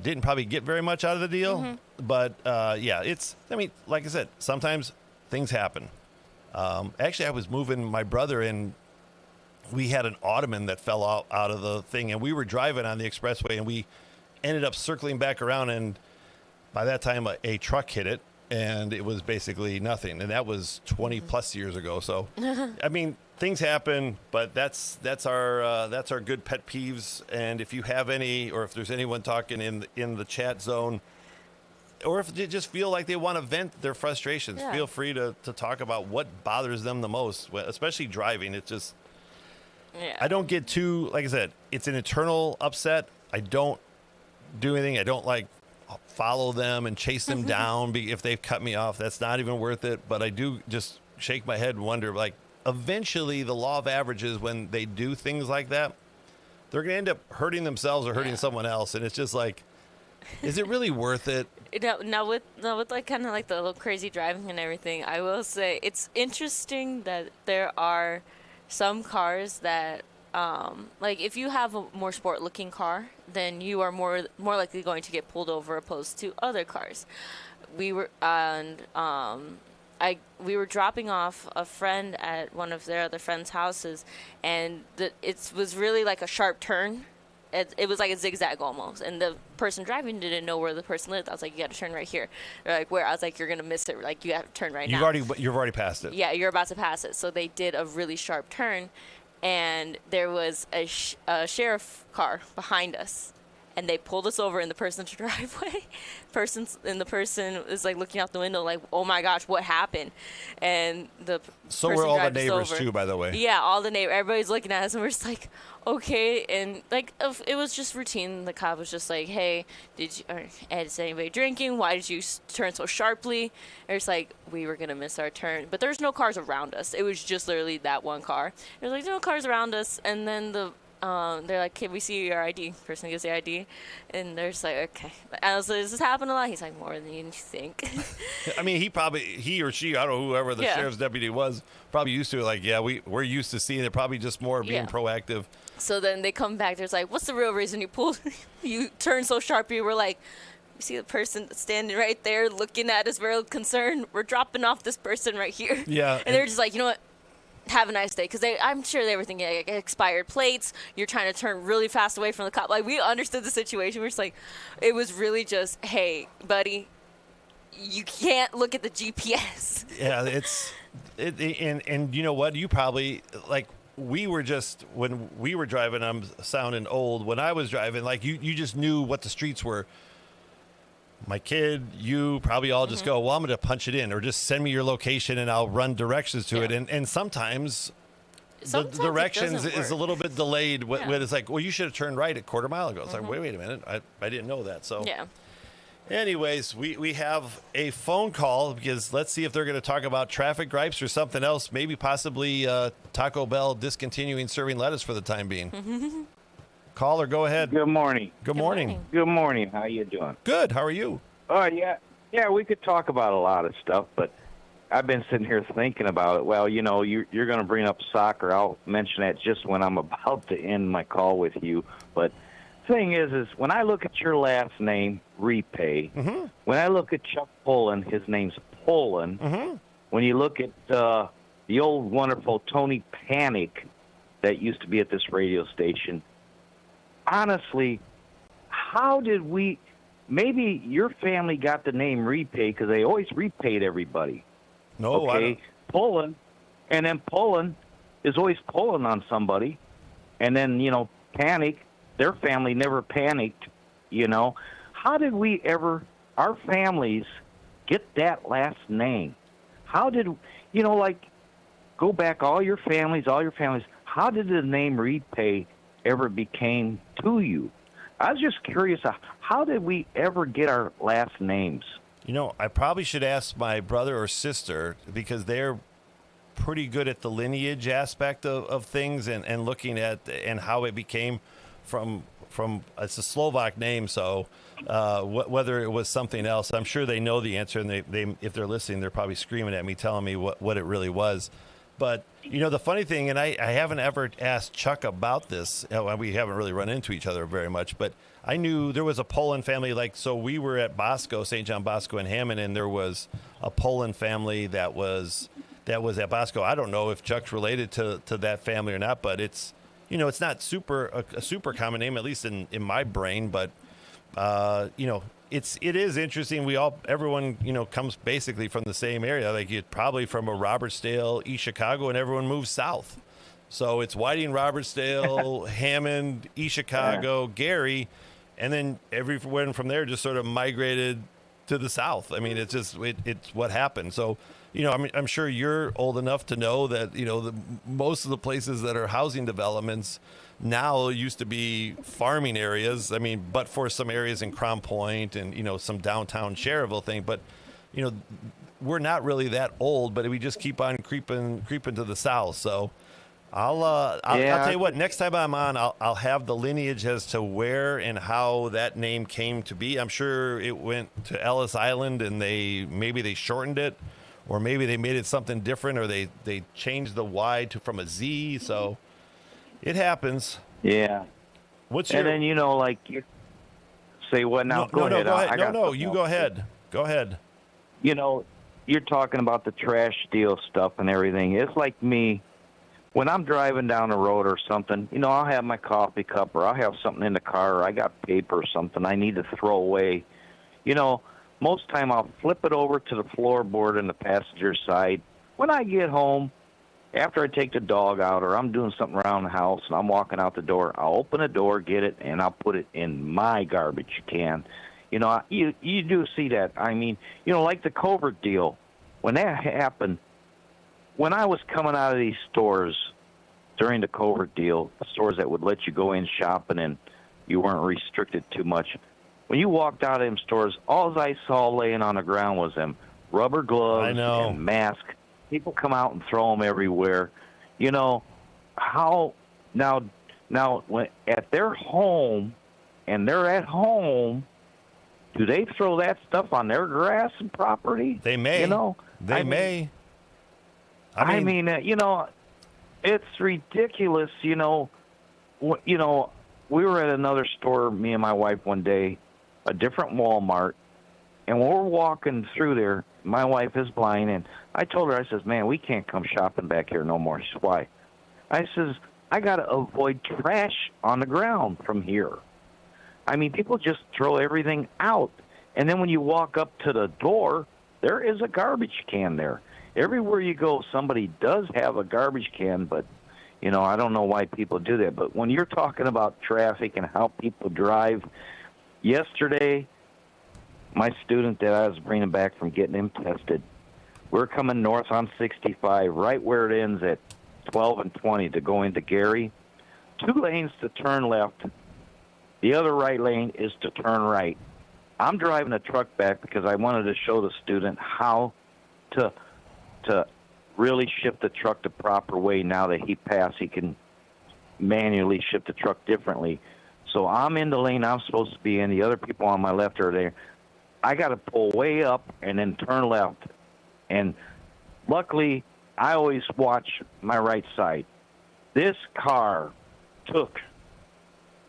didn't probably get very much out of the deal. But, like I said, sometimes things happen. Actually, I was moving my brother in. We had an ottoman that fell out of the thing, and we were driving on the expressway, and we ended up circling back around, and by that time a truck hit it, and it was basically nothing, and that was 20 plus years ago. So I mean, things happen, but that's our good pet peeves. And if you have any, or if there's anyone talking in the chat zone, or if they just feel like they want to vent their frustrations, feel free to talk about what bothers them the most, especially driving. It's just, I don't get too, like I said, it's an internal upset. I don't do anything. I don't like follow them and chase them down if they've cut me off. That's not even worth it. But I do just shake my head and wonder, like, eventually the law of averages, when they do things like that, they're going to end up hurting themselves or hurting someone else. And it's just like, is it really worth it? Now with like kind of like the little crazy driving and everything, I will say it's interesting that there are some cars that like if you have a more sport looking car, then you are more likely going to get pulled over opposed to other cars. We were we were dropping off a friend at one of their other friends' houses, and it was really like a sharp turn. It was like a zigzag almost, and the person driving didn't know where the person lived. I was like, you got to turn right here. They're like, where? I was like, you're gonna miss it. Like, you have to turn right now. You've already passed it. Yeah, you're about to pass it. So they did a really sharp turn, and there was a sheriff car behind us, and they pulled us over in the person's driveway. The person is like looking out the window, like, "Oh my gosh, what happened?" And so we're all the neighbors too, by the way. Yeah, all the neighbors. Everybody's looking at us, and we're just like, okay. And like, it was just routine. The cop was just like, "Hey, is anybody drinking? Why did you turn so sharply?" And it's like, we were gonna miss our turn, but there's no cars around us. It was just literally that one car. There's like no cars around us, and then they're like, "Can we see your ID?" Person gives the ID, and they're just like, "Okay." I was like, "Does this happen a lot?" He's like, "More than you think." I mean, he or she, I don't know, whoever the sheriff's deputy was, probably used to it. Like, yeah, we're used to seeing it. Probably just more being proactive. So then they come back. There's like, "What's the real reason you turned so sharply?" We're like, "You see the person standing right there looking at us, real concerned. We're dropping off this person right here." Yeah. And they're just like, "You know what? Have a nice day," because I'm sure they were thinking like, expired plates. You're trying to turn really fast away from the cop. Like, we understood the situation. We're just like, it was really just, "Hey, buddy, you can't look at the GPS." Yeah, and you know what? You probably like. When we were driving, I'm sounding old. When I was driving, like you just knew what the streets were. My kid, you probably all just go, "Well, I'm going to punch it in," or just send me your location and I'll run directions to it. And sometimes the directions is a little bit delayed. When it's like, "Well, you should have turned right a quarter mile ago." It's like, wait a minute. I didn't know that. So yeah. Anyways, we have a phone call because let's see if they're going to talk about traffic gripes or something else. Maybe possibly Taco Bell discontinuing serving lettuce for the time being. Caller, go ahead. Good morning. Good morning. Good morning. How you doing? Good. How are you? Oh, yeah, we could talk about a lot of stuff, but I've been sitting here thinking about it. Well, you know, you're going to bring up soccer. I'll mention that just when I'm about to end my call with you. But thing is when I look at your last name, Repay, when I look at Chuck Pullen, his name's Pullen. When you look at the old wonderful Tony Panic that used to be at this radio station, honestly, how did maybe your family got the name Repay because they always repaid everybody. No, okay, Pullen, and then Pullen is always pulling on somebody, and then, you know, Panic, their family never panicked, you know. How did our families get that last name? How did, you know, like, go back all your families, how did the name Repay ever became to you? I was just curious, how did we ever get our last names? You know, I probably should ask my brother or sister because they're pretty good at the lineage aspect of things and looking at and how it became from it's a Slovak name, so whether it was something else, I'm sure they know the answer, and they if they're listening, they're probably screaming at me, telling me what it really was. But, you know, the funny thing, and I haven't ever asked Chuck about this. We haven't really run into each other very much, but I knew there was a Poland family. Like, so we were at Bosco, St. John Bosco in Hammond, and there was a Poland family that was at Bosco. I don't know if Chuck's related to that family or not, but it's, you know, it's not a super common name, at least in my brain. But, you know, it is interesting. Everyone, you know, comes basically from the same area. Like, you're probably from a Robertsdale, East Chicago, and everyone moves south. So it's Whiting, Robertsdale, Hammond, East Chicago, Gary, and then everyone from there just sort of migrated to the south. I mean, it's just it's what happened. So, you know, I'm sure you're old enough to know that, you know, most of the places that are housing developments now used to be farming areas. I mean, but for some areas in Crown Point and, you know, some downtown Cherryville thing. But, you know, we're not really that old, but we just keep on creeping to the south. So I'll tell you what, next time I'm on, I'll have the lineage as to where and how that name came to be. I'm sure it went to Ellis Island and maybe they shortened it, or maybe they made it something different, or they changed the Y from a Z. So It happens. Yeah. What's your? And then like you say what now? Go ahead. Go ahead. You go ahead. Go ahead. You're talking about the trash deal stuff and everything. It's like me when I'm driving down the road or something. I'll have my coffee cup or I'll have something in the car or I got paper or something I need to throw away. Most time I'll flip it over to the floorboard in the passenger side. When I get home, after I take the dog out or I'm doing something around the house and I'm walking out the door, I'll open the door, get it, and I'll put it in my garbage can. You do see that. I mean, like the covert deal. When that happened, when I was coming out of these stores during the covert deal, stores that would let you go in shopping and you weren't restricted too much, when you walked out of them stores, all I saw laying on the ground was them rubber gloves and masks. People come out and throw them everywhere. How now when at their home and they're at home, do they throw that stuff on their grass and property? They may. They may. I mean, it's ridiculous. We were at another store, me and my wife, one day, a different Walmart, and when we're walking through there, my wife is blind, and I told her, I says, man, we can't come shopping back here no more. She says, why? I says, I got to avoid trash on the ground from here. I mean, people just throw everything out. And then when you walk up to the door, there is a garbage can there. Everywhere you go, somebody does have a garbage can, but, I don't know why people do that. But when you're talking about traffic and how people drive, yesterday, my student that I was bringing back from getting him tested, we're coming north on 65, right where it ends at 12 and 20 to go into Gary. 2 lanes to turn left. The other right lane is to turn right. I'm driving a truck back because I wanted to show the student how to really shift the truck the proper way. Now that he passed, he can manually shift the truck differently. So I'm in the lane I'm supposed to be in. The other people on my left are there. I got to pull way up and then turn left. And luckily, I always watch my right side. This car took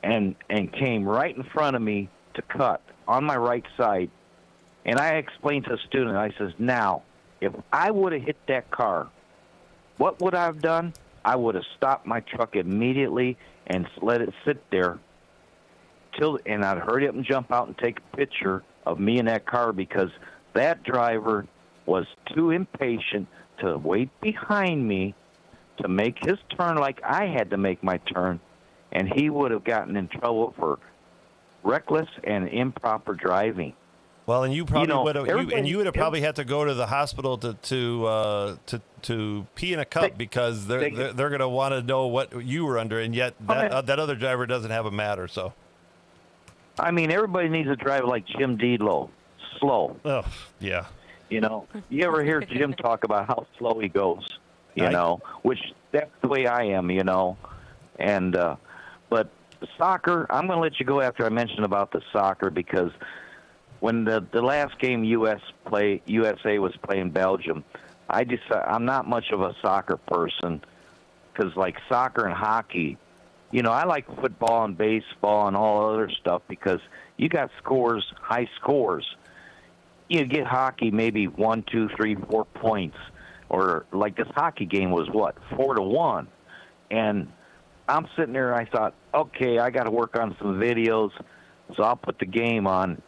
and came right in front of me to cut on my right side. And I explained to the student, I says, now, if I would have hit that car, what would I have done? I would have stopped my truck immediately and let it sit there and I'd hurry up and jump out and take a picture of me in that car because that driver was too impatient to wait behind me to make his turn like I had to make my turn, and he would have gotten in trouble for reckless and improper driving. Well, and you probably would have, you would have probably had to go to the hospital to pee in a cup because they're going to want to know what you were under, and yet that other driver doesn't have a matter. So, I mean, everybody needs to drive like Jim Deedlow, slow. Oh, yeah. You ever hear Jim talk about how slow he goes? Which that's the way I am. And but soccer, I'm going to let you go after I mention about the soccer because when the last game USA was playing Belgium, I'm not much of a soccer person because like soccer and hockey, I like football and baseball and all other stuff because you got scores, high scores. You get hockey maybe 1, 2, 3, 4 points, or like this hockey game was 4-1, and I'm sitting there and I thought, okay, I got to work on some videos, so I'll put the game on,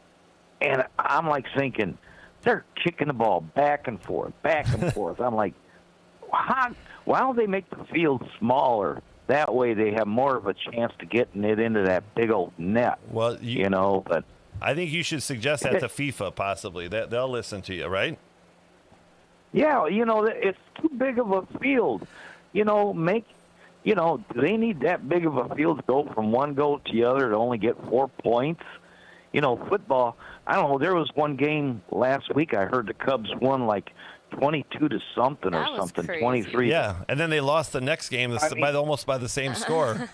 and I'm like thinking they're kicking the ball back and forth. I'm like, why don't they make the field smaller? That way they have more of a chance to getting it into that big old net. Well, but I think you should suggest that to FIFA possibly. They'll listen to you, right? Yeah, it's too big of a field. Do they need that big of a field to go from one goal to the other to only get 4 points? Football, I don't know, there was one game last week I heard the Cubs won like 22 to something or something, crazy. 23. Yeah, and then they lost the next game almost by the same score.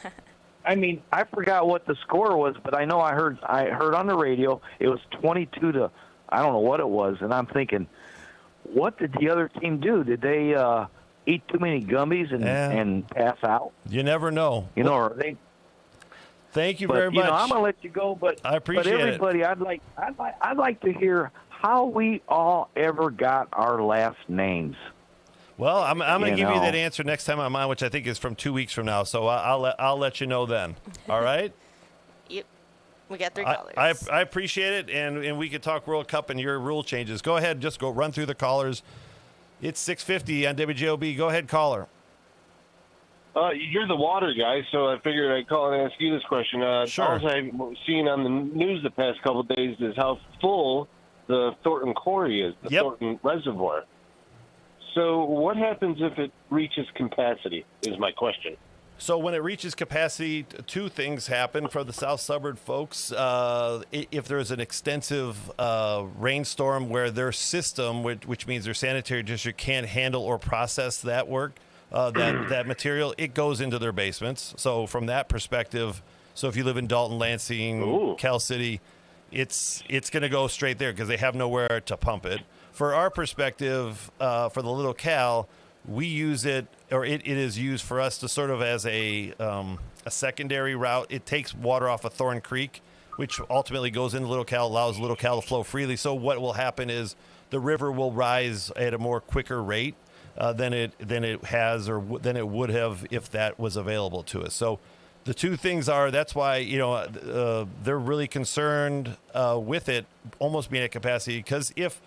I mean, I forgot what the score was, but I know I heard on the radio it was 22 to I don't know what it was, and I'm thinking, what did the other team do? Did they eat too many gummies and pass out? You never know. You know, or they. Thank you very much. I'm gonna let you go, but I appreciate but everybody, it. I'd like to hear how we all ever got our last names. Well, I'm going to give you that answer next time I'm on, which I think is from 2 weeks from now. So I'll let you know then. All right. Yep. We got 3 callers. I appreciate it, and we could talk World Cup and your rule changes. Go ahead, just go run through the callers. It's 6:50 on WJOB. Go ahead, caller. You're the water guy, so I figured I'd call and ask you this question. Sure. All I've seen on the news the past couple of days is how full the Thornton Quarry is, the Thornton Reservoir. So what happens if it reaches capacity is my question. So when it reaches capacity, 2 things happen for the South Suburb folks. If there's an extensive rainstorm where their system, which means their sanitary district, can't handle or process that work, that material, it goes into their basements. So from that perspective, so if you live in Dalton, Lansing, Cal City, it's going to go straight there because they have nowhere to pump it. For our perspective, for the Little Cal, we use it, or it is used for us to sort of as a secondary route. It takes water off of Thorn Creek, which ultimately goes into Little Cal, allows Little Cal to flow freely. So what will happen is the river will rise at a more quicker rate than it has or than it would have if that was available to us. So the 2 things are, that's why they're really concerned with it almost being at capacity, because if,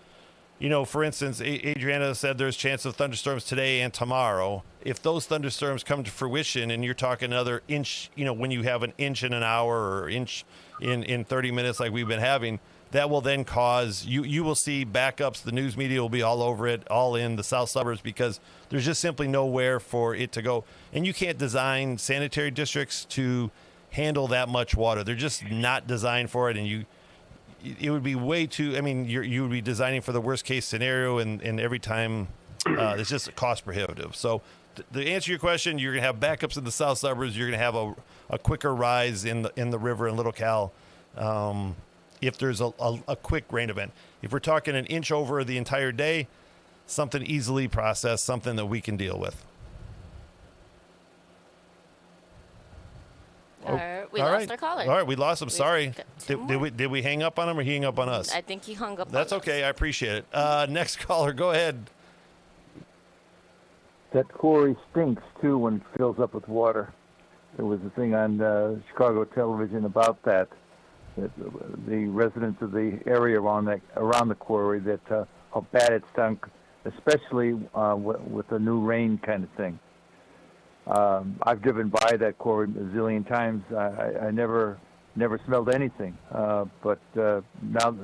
for instance, Adriana said there's chance of thunderstorms today and tomorrow. If those thunderstorms come to fruition and you're talking another inch, when you have an inch in an hour or inch in 30 minutes like we've been having, that will then cause, you will see backups. The news media will be all over it, all in the South Suburbs, because there's just simply nowhere for it to go. And you can't design sanitary districts to handle that much water. They're just not designed for it, and it would be way too, you would be designing for the worst case scenario, and every time it's just cost prohibitive. So to answer your question, you're going to have backups in the South Suburbs. You're going to have a quicker rise in the river in Little Cal if there's a quick rain event. If we're talking an inch over the entire day, something easily processed, something that we can deal with. We lost our caller. All right, we lost him. Sorry. Did we hang up on him or he hung up on us? I think he hung up on us. That's okay. I appreciate it. Next caller, go ahead. That quarry stinks, too, when it fills up with water. There was a thing on Chicago television about that the residents of the area around the quarry, that how bad it stunk, especially with the new rain kind of thing. I've driven by that quarry a zillion times. I never smelled anything. But now,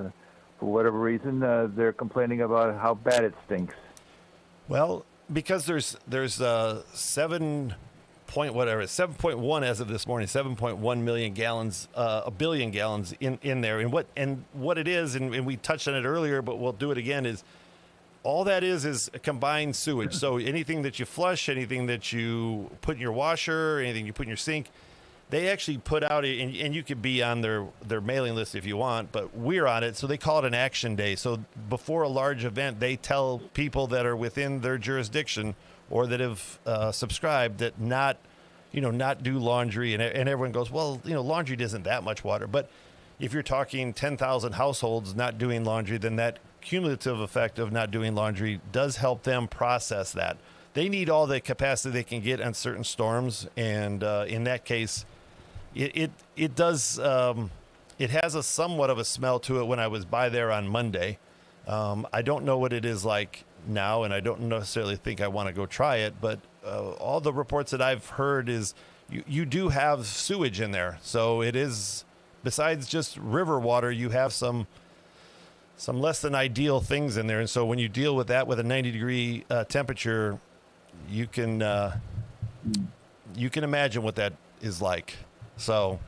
for whatever reason, they're complaining about how bad it stinks. Well, because there's 7.1 as of this morning, 7.1 million gallons, a billion gallons in there. And what it is, and we touched on it earlier, but we'll do it again, is all that is a combined sewage. So anything that you flush, anything that you put in your washer, anything you put in your sink, they actually put out, and you could be on their mailing list if you want, but we're on it. So they call it an action day. So before a large event, they tell people that are within their jurisdiction or that have subscribed that not do laundry. And everyone goes, well, laundry isn't that much water. But if you're talking 10,000 households not doing laundry, then that cumulative effect of not doing laundry does help them process that. They need all the capacity they can get on certain storms. And in that case, it does, it has a somewhat of a smell to it when I was by there on Monday. I don't know what it is like now, and I don't necessarily think I want to go try it, but all the reports that I've heard is you do have sewage in there. So it is, besides just river water, you have some less than ideal things in there. And so when you deal with that with a 90-degree temperature, you can imagine what that is like. So,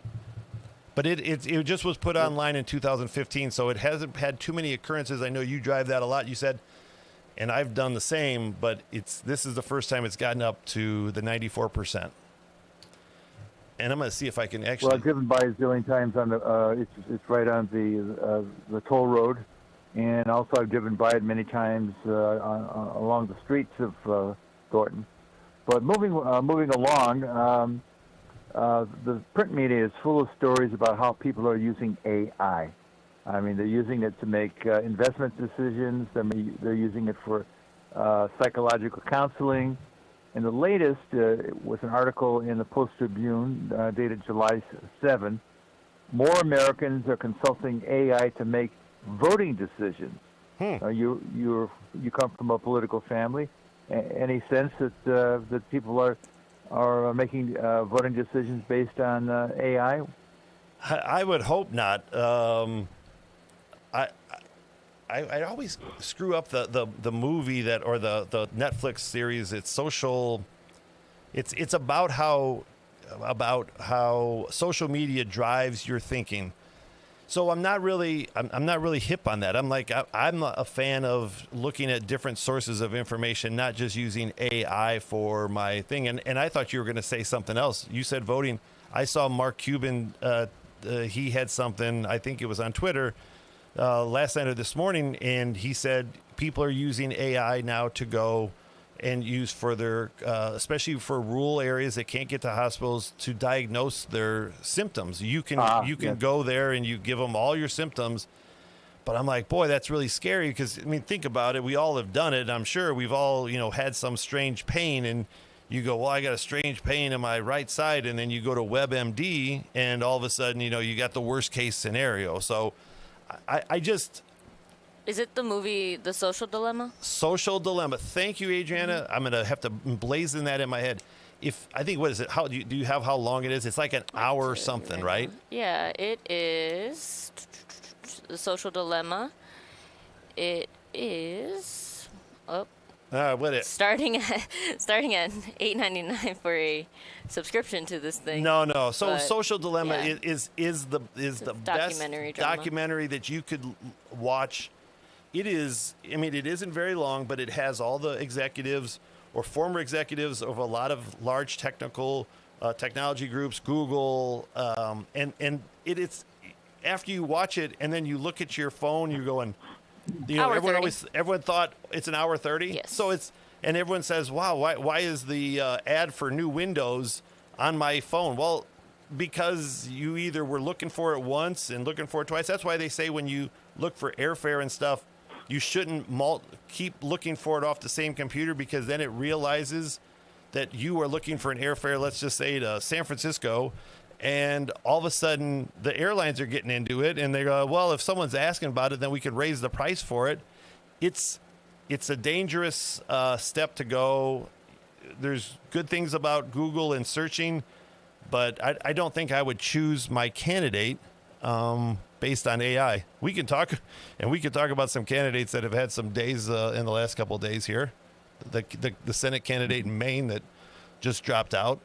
but it just was put online in 2015, so it hasn't had too many occurrences. I know you drive that a lot, you said, and I've done the same, but this is the first time it's gotten up to the 94%. And I'm going to see if I can actually. Well, I've driven by a zillion times on the. It's right on the toll road, and also I've driven by it many times along the streets of Thornton. But moving along, the print media is full of stories about how people are using AI. I mean, they're using it to make investment decisions. They're using it for psychological counseling. And the latest was an article in the Post-Tribune dated July 7. More Americans are consulting AI to make voting decisions. You come from a political family. Any sense that people are making voting decisions based on AI? I would hope not. I always screw up the movie that, or the Netflix series. It's social. It's about how social media drives your thinking. So I'm not really hip on that. I'm a fan of looking at different sources of information, not just using AI for my thing. And I thought you were going to say something else. You said voting. I saw Mark Cuban. He had something. I think it was on Twitter last night or this morning, and he said people are using AI now to go and use for their, especially for rural areas that can't get to hospitals, to diagnose their symptoms. You can go there and you give them all your symptoms. But I'm like, boy, that's really scary, because I mean, think about it. We all have done it. I'm sure we've all, had some strange pain, and you go, well, I got a strange pain in my right side, and then you go to WebMD, and all of a sudden, you got the worst case scenario. So I just. Is it the movie The Social Dilemma? Social Dilemma. Thank you, Adriana. I'm going to have to emblazon that in my head. What is it? How do you have how long it is? It's like an hour or something, right? Yeah, it is The Social Dilemma. It is starting at $8.99 for a subscription to this thing. No. So Social Dilemma is the best documentary that you could watch. It is. I mean, it isn't very long, but it has all the executives or former executives of a lot of large technology groups, Google, and it's after you watch it and then you look at your phone, you're going, everyone thought it's an hour 30. Yes. So and everyone says, wow, why is the ad for new Windows on my phone? Well, because you either were looking for it once and looking for it twice. That's why they say when you look for airfare and stuff, you shouldn't keep looking for it off the same computer, because then it realizes that you are looking for an airfare, let's just say to San Francisco, and all of a sudden the airlines are getting into it, and they go, well, if someone's asking about it, then we could raise the price for it. It's a dangerous step to go. There's good things about Google and searching, but I don't think I would choose my candidate based on AI. We can talk about some candidates that have had some days in the last couple of days here. The Senate candidate in Maine that just dropped out.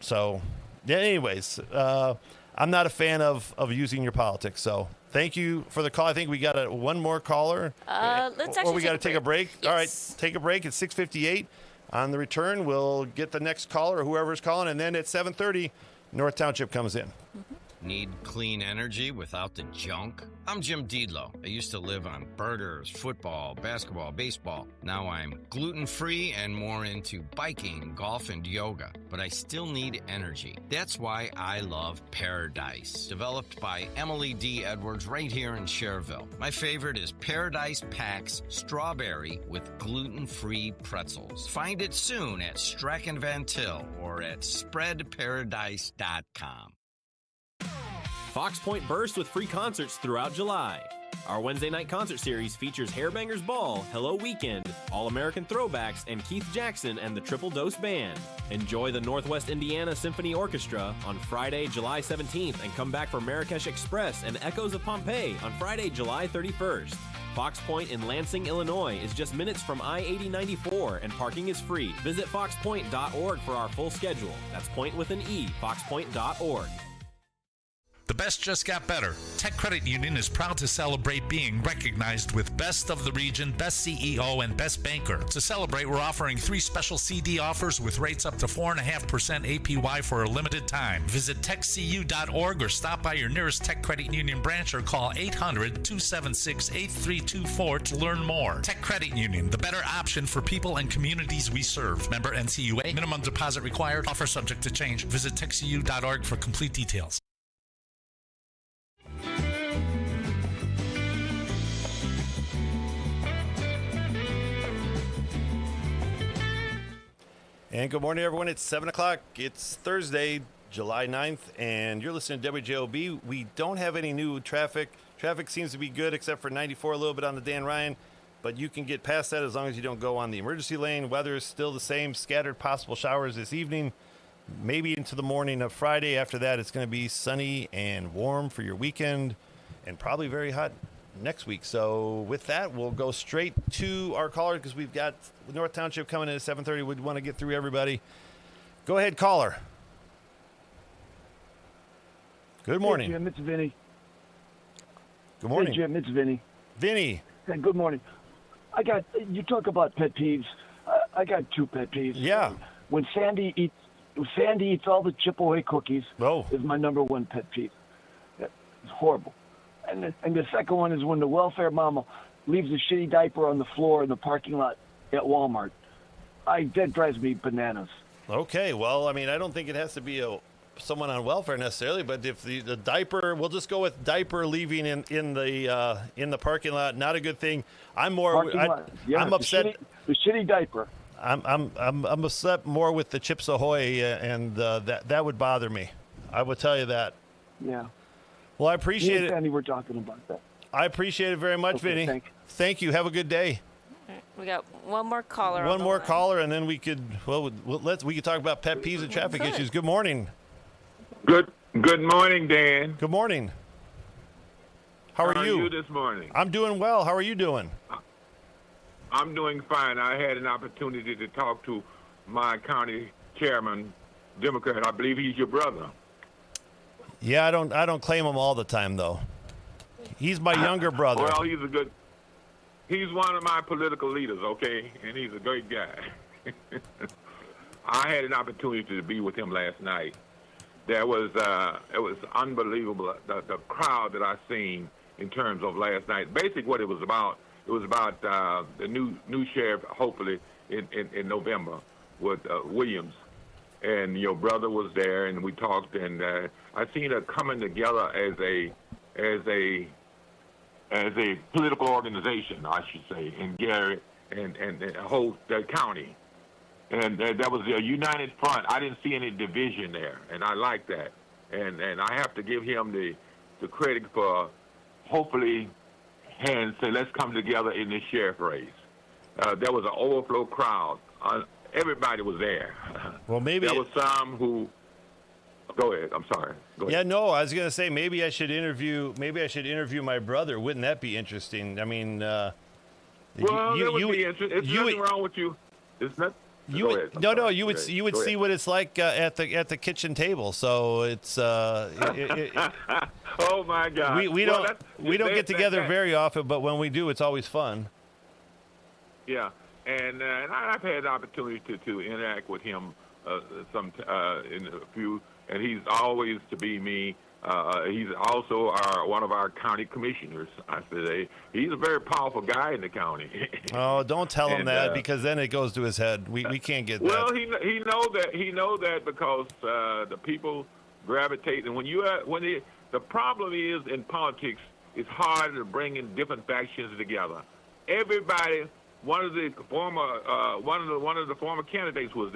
So, yeah. Anyways, I'm not a fan of using your politics. So, thank you for the call. I think we got one more caller. Let's actually. Or we got to take a break. Yes. All right, take a break at 6:58. On the return, we'll get the next caller or whoever's calling, and then at 7:30, North Township comes in. Mm-hmm. Need clean energy without the junk? I'm Jim Diedlow. I used to live on burgers, football, basketball, baseball. Now I'm gluten-free and more into biking, golf, and yoga. But I still need energy. That's why I love Paradise, developed by Emily D. Edwards right here in Cherville. My favorite is Paradise Packs Strawberry with gluten-free pretzels. Find it soon at Strachan Van Til or at spreadparadise.com. Fox Point bursts with free concerts throughout July. Our Wednesday night concert series features Hairbangers Ball, Hello Weekend, All American Throwbacks, and Keith Jackson and the Triple Dose Band. Enjoy the Northwest Indiana Symphony Orchestra on Friday, July 17th, and come back for Marrakesh Express and Echoes of Pompeii on Friday, July 31st. Fox Point in Lansing, Illinois is just minutes from I-8094 and parking is free. Visit foxpoint.org for our full schedule. That's point with an E, foxpoint.org. The best just got better. Tech Credit Union is proud to celebrate being recognized with Best of the Region, Best CEO, and Best Banker. To celebrate, we're offering 3 special CD offers with rates up to 4.5% APY for a limited time. Visit techcu.org or stop by your nearest Tech Credit Union branch or call 800-276-8324 to learn more. Tech Credit Union, the better option for people and communities we serve. Member NCUA. Minimum deposit required. Offer subject to change. Visit techcu.org for complete details. And good morning, everyone. It's 7 o'clock. It's Thursday, July 9th, and you're listening to WJOB. We don't have any new traffic. Traffic seems to be good except for 94, a little bit on the Dan Ryan, but you can get past that as long as you don't go on the emergency lane. Weather is still the same. Scattered possible showers this evening, maybe into the morning of Friday. After that, it's going to be sunny and warm for your weekend and probably very hot next week. So with that, we'll go straight to our caller because we've got North Township coming in at 7:30. We'd want to get through everybody. Go ahead, caller. Good morning. Hey, Jim, it's Vinny. Good morning. Hey, Jim, it's Vinny. Vinny. Hey, good morning. You talk about pet peeves. I got 2 pet peeves. Yeah. When Sandy eats all the Chip-Ahoy cookies, is my number 1 pet peeve. It's horrible. And the second one is when the welfare mama leaves a shitty diaper on the floor in the parking lot at Walmart. That drives me bananas. Okay, well, I mean, I don't think it has to be someone on welfare necessarily, but if the diaper, we'll just go with diaper leaving in the parking lot. Not a good thing. I'm upset. The shitty diaper. I'm upset more with the Chips Ahoy, and that would bother me. I will tell you that. Yeah. Well, I appreciate it. Sandy, we're talking about that. I appreciate it very much, Okay, Vinny. Thank you. Have a good day. We got one more caller. One more caller, and then we could we could talk about pet peeves and traffic issues. Good morning. Good morning, Dan. Good morning. How are you? How are you this morning? I'm doing well. How are you doing? I'm doing fine. I had an opportunity to talk to my county chairman, Democrat. I believe he's your brother. Yeah, I don't claim him all the time though. He's my younger brother. Well, he's one of my political leaders, okay? And he's a great guy. I had an opportunity to be with him last night. It was unbelievable, the crowd that I seen in terms of last night. Basically what it was about the new sheriff, hopefully, in November with Williams. And your brother was there, and we talked, and I seen it coming together as a political organization, I should say, in Gary and the whole county. And that was a united front. I didn't see any division there, and I like that. And I have to give him the credit for hopefully and say, let's come together in this sheriff race. There was an overflow crowd. Everybody was there. Well, maybe there was some who. Go ahead. I'm sorry. Go ahead. Yeah, no, I was gonna say maybe I should interview my brother. Wouldn't that be interesting? I mean, well, that would be interesting. There's nothing wrong with you. It's not. You would see what it's like at the kitchen table. So it's oh my God. We don't get together very often, but when we do, it's always fun. Yeah, and I've had the opportunity to interact with him in a few, and he's always to be me. He's also one of our county commissioners. I say he's a very powerful guy in the county. Oh, don't tell him that because then it goes to his head. We can't get that. Well, he know that because the people gravitate, and the problem is in politics, it's hard to bring in different factions together. Everybody. One of the former candidates was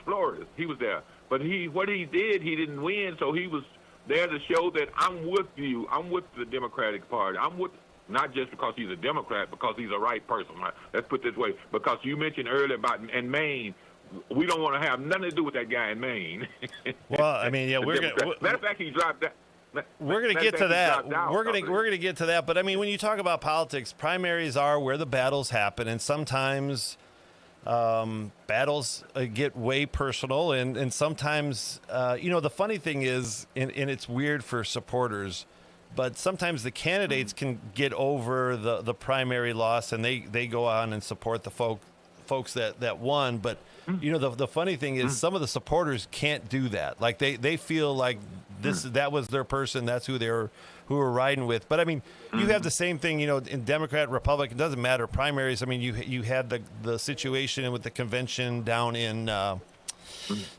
Flores. He was there, but what he did, he didn't win, so he was there to show that I'm with you. I'm with the Democratic Party. I'm with not just because he's a Democrat, because he's a right person. Let's put it this way. Because you mentioned earlier about in Maine, we don't want to have nothing to do with that guy in Maine. Well, I mean, yeah, matter of fact, he dropped that. We're going to get to that. We're going to get to that. But I mean, when you talk about politics, primaries are where the battles happen, and sometimes battles get way personal, and sometimes, the funny thing is, and it's weird for supporters, but sometimes the candidates can get over the primary loss, and they go on and support the folks that won. But the funny thing is, some of the supporters can't do that. Like they feel like that was their person, that's who were riding with. But I mean, you have the same thing, in Democrat, Republican, it doesn't matter, primaries. I mean, you had the situation with the convention down in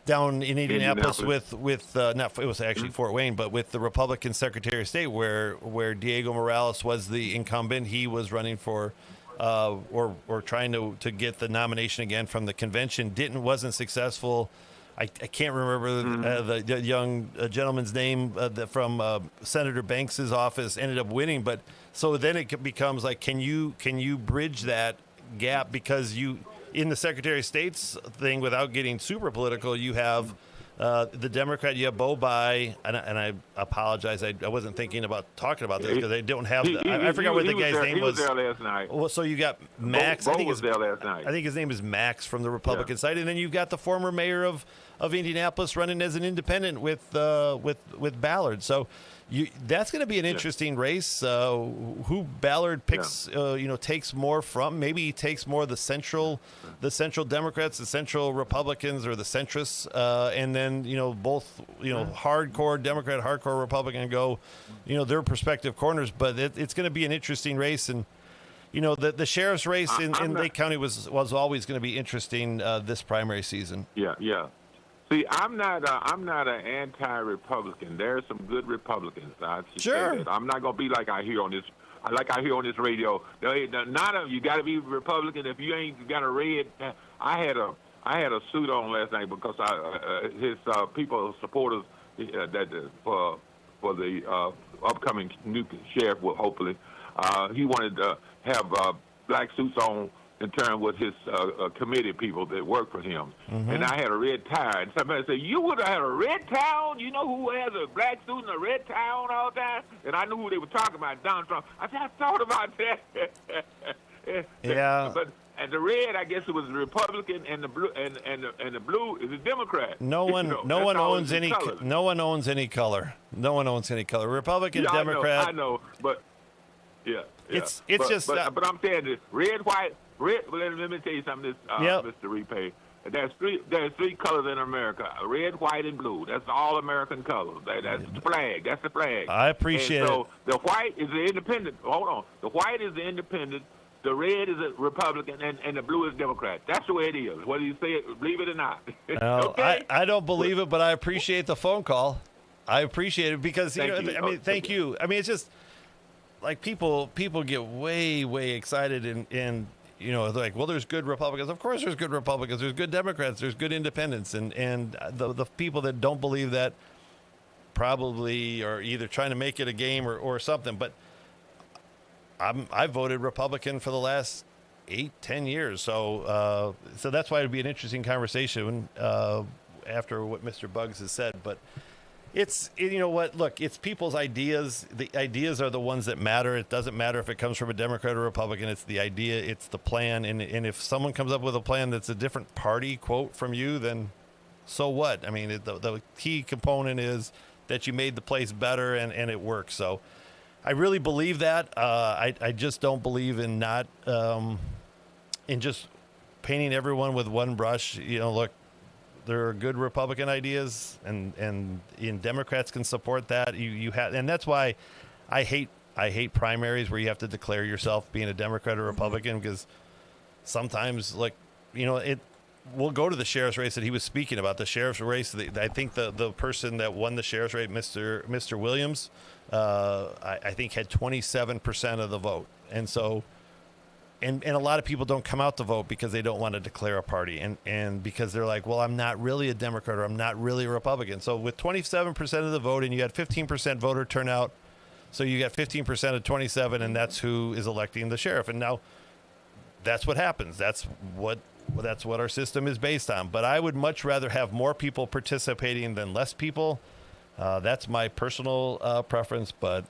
Indianapolis with not, it was actually Fort Wayne, but with the Republican Secretary of State, where Diego Morales was the incumbent. He was running for or trying to get the nomination again from the convention. Wasn't successful. I can't remember the young gentleman's name from Senator Banks's office ended up winning. But so then it becomes like, can you bridge that gap? Because in the Secretary of State's thing, without getting super political, you have the Democrat, you have Bo Bai, and I apologize, I wasn't thinking about talking about this because I don't have I forgot what the guy's name was. He was there last night. Well, so you got Max. Bo was there last night. I think his name is Max from the Republican side, and then you've got the former mayor of Indianapolis running as an independent with Ballard. So that's going to be an interesting race. Who Ballard picks, takes more from. Maybe he takes more the central Democrats, the central Republicans, or the centrists, and then both hardcore Democrat, hardcore Republican go, their prospective corners. But it's going to be an interesting race, and the sheriff's race in Lake County was always going to be interesting this primary season. Yeah. See, I'm not an anti-Republican. There are some good Republicans. Sure. I'm not gonna be like I hear on this radio. Not you got to be Republican if you ain't got a red. I had a suit on last night because his people supporters for the upcoming new sheriff will hopefully he wanted to have black suits on in terms with his committee people that work for him. And I had a red tie. And somebody said, you would have had a red tie on? You know who has a black suit and a red tie on all the time? And I knew who they were talking about, Donald Trump. I said, I thought about that. Yeah. And the red, I guess it was the Republican, and the blue, and the blue is a Democrat. No one owns any color. No one owns any color. Republican, Democrat. I know, but yeah. It's just. But I'm saying this: red, white, red. Let me tell you something. Mr. Repay. There's three colors in America: red, white, and blue. That's all American colors. That's the flag. That's the flag. I appreciate it. So the white is the independent. Hold on. The white is the independent. The red is a Republican, and the blue is Democrat. That's the way it is, whether you say it, believe it or not. Well, okay? I don't believe it, but I appreciate the phone call. I appreciate it because thank you. I mean, it's just like people get way excited and like, well, there's good Republicans. Of course, there's good Republicans. There's good Democrats. There's good independents, and the people that don't believe that probably are either trying to make it a game or something, but. I voted Republican for the last 8-10 years, so that's why it'd be an interesting conversation after what Mr. Buggs has said. But it's look, it's people's ideas. The ideas are the ones that matter. It doesn't matter if it comes from a Democrat or Republican. It's the idea. It's the plan. And if someone comes up with a plan that's a different party quote from you, then so what? I mean, the key component is that you made the place better and it works. So. I really believe that. I just don't believe in not in just painting everyone with one brush. Look, there are good Republican ideas, and Democrats can support that. You have, and that's why I hate primaries where you have to declare yourself being a Democrat or Republican, because sometimes, like, we'll go to the sheriff's race that he was speaking about. The sheriff's race, I think the person that won the sheriff's race, Mr. Williams, I think had 27% of the vote. And so, and a lot of people don't come out to vote because they don't want to declare a party. And because they're like, well, I'm not really a Democrat or I'm not really a Republican. So with 27% of the vote and you had 15% voter turnout, so you got 15% of 27, and that's who is electing the sheriff. And now that's what happens. That's what our system is based on. But I would much rather have more people participating than less people. That's my personal preference, but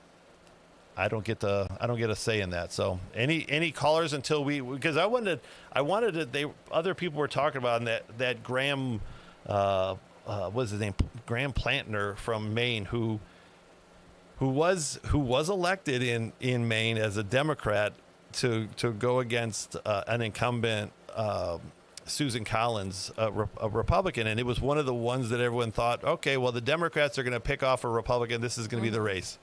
I don't get a say in that. So any callers until because I wanted to, other people were talking about that Graham, what's his name, Graham Plantner from Maine, who was elected in Maine as a Democrat to go against an incumbent, Susan Collins, a Republican, and it was one of the ones that everyone thought, okay, well, the Democrats are going to pick off a Republican. This is going to be the race.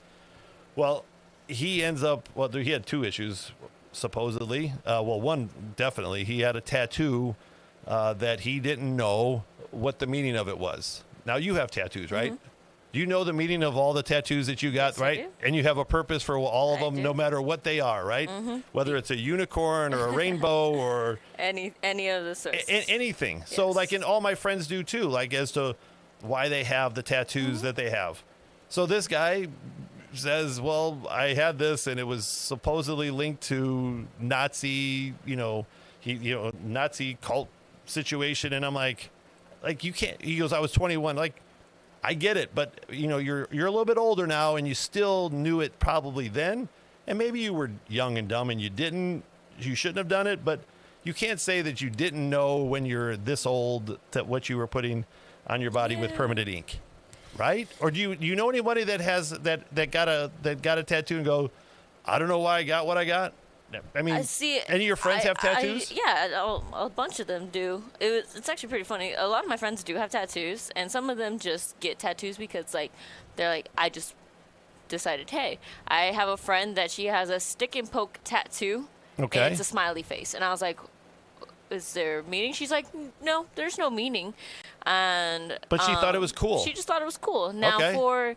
Well, he ends up, he had two issues, supposedly. One, definitely. He had a tattoo that he didn't know what the meaning of it was. Now, you have tattoos, right? Mm-hmm. Do you know the meaning of all the tattoos that you got, right? And you have a purpose for all of them, no matter what they are, right? Mm-hmm. Whether it's a unicorn or a rainbow or any of the sorts. anything. Yes. So, and all my friends do too, as to why they have the tattoos that they have. So this guy says, well, I had this, and it was supposedly linked to Nazi, Nazi cult situation, and I'm like you can't. He goes, I was 21, I get it, but you're a little bit older now, and you still knew it probably then, and maybe you were young and dumb and you shouldn't have done it, but you can't say that you didn't know when you're this old that what you were putting on your body with permanent ink, right? Or do you know anybody that has that got a tattoo and go, I don't know why I got what I got? I mean, any of your friends have tattoos? Yeah, a bunch of them do. It's actually pretty funny. A lot of my friends do have tattoos, and some of them just get tattoos because, they're like, I just decided, hey, I have a friend that she has a stick and poke tattoo. Okay. And it's a smiley face. And I was like, is there meaning? She's like, no, there's no meaning. But she thought it was cool. She just thought it was cool. Now, for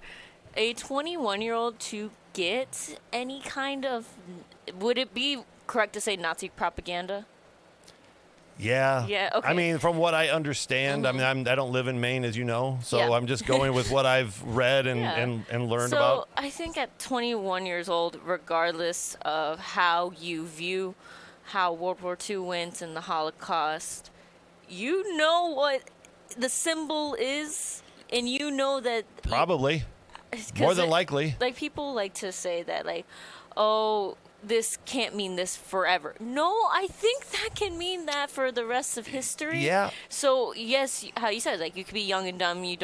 a 21-year-old to get any kind of, would it be correct to say Nazi propaganda? Yeah. Yeah. Okay. I mean, from what I understand, I don't live in Maine, as you know, so I'm just going with what I've read and learned about. So I think at 21 years old, regardless of how you view how World War II went and the Holocaust, you know what the symbol is, and you know that probably more than likely. People like to say that, oh, this can't mean this forever. No, I think that can mean that for the rest of history. Yeah. So yes, how you said, you could be young and dumb. You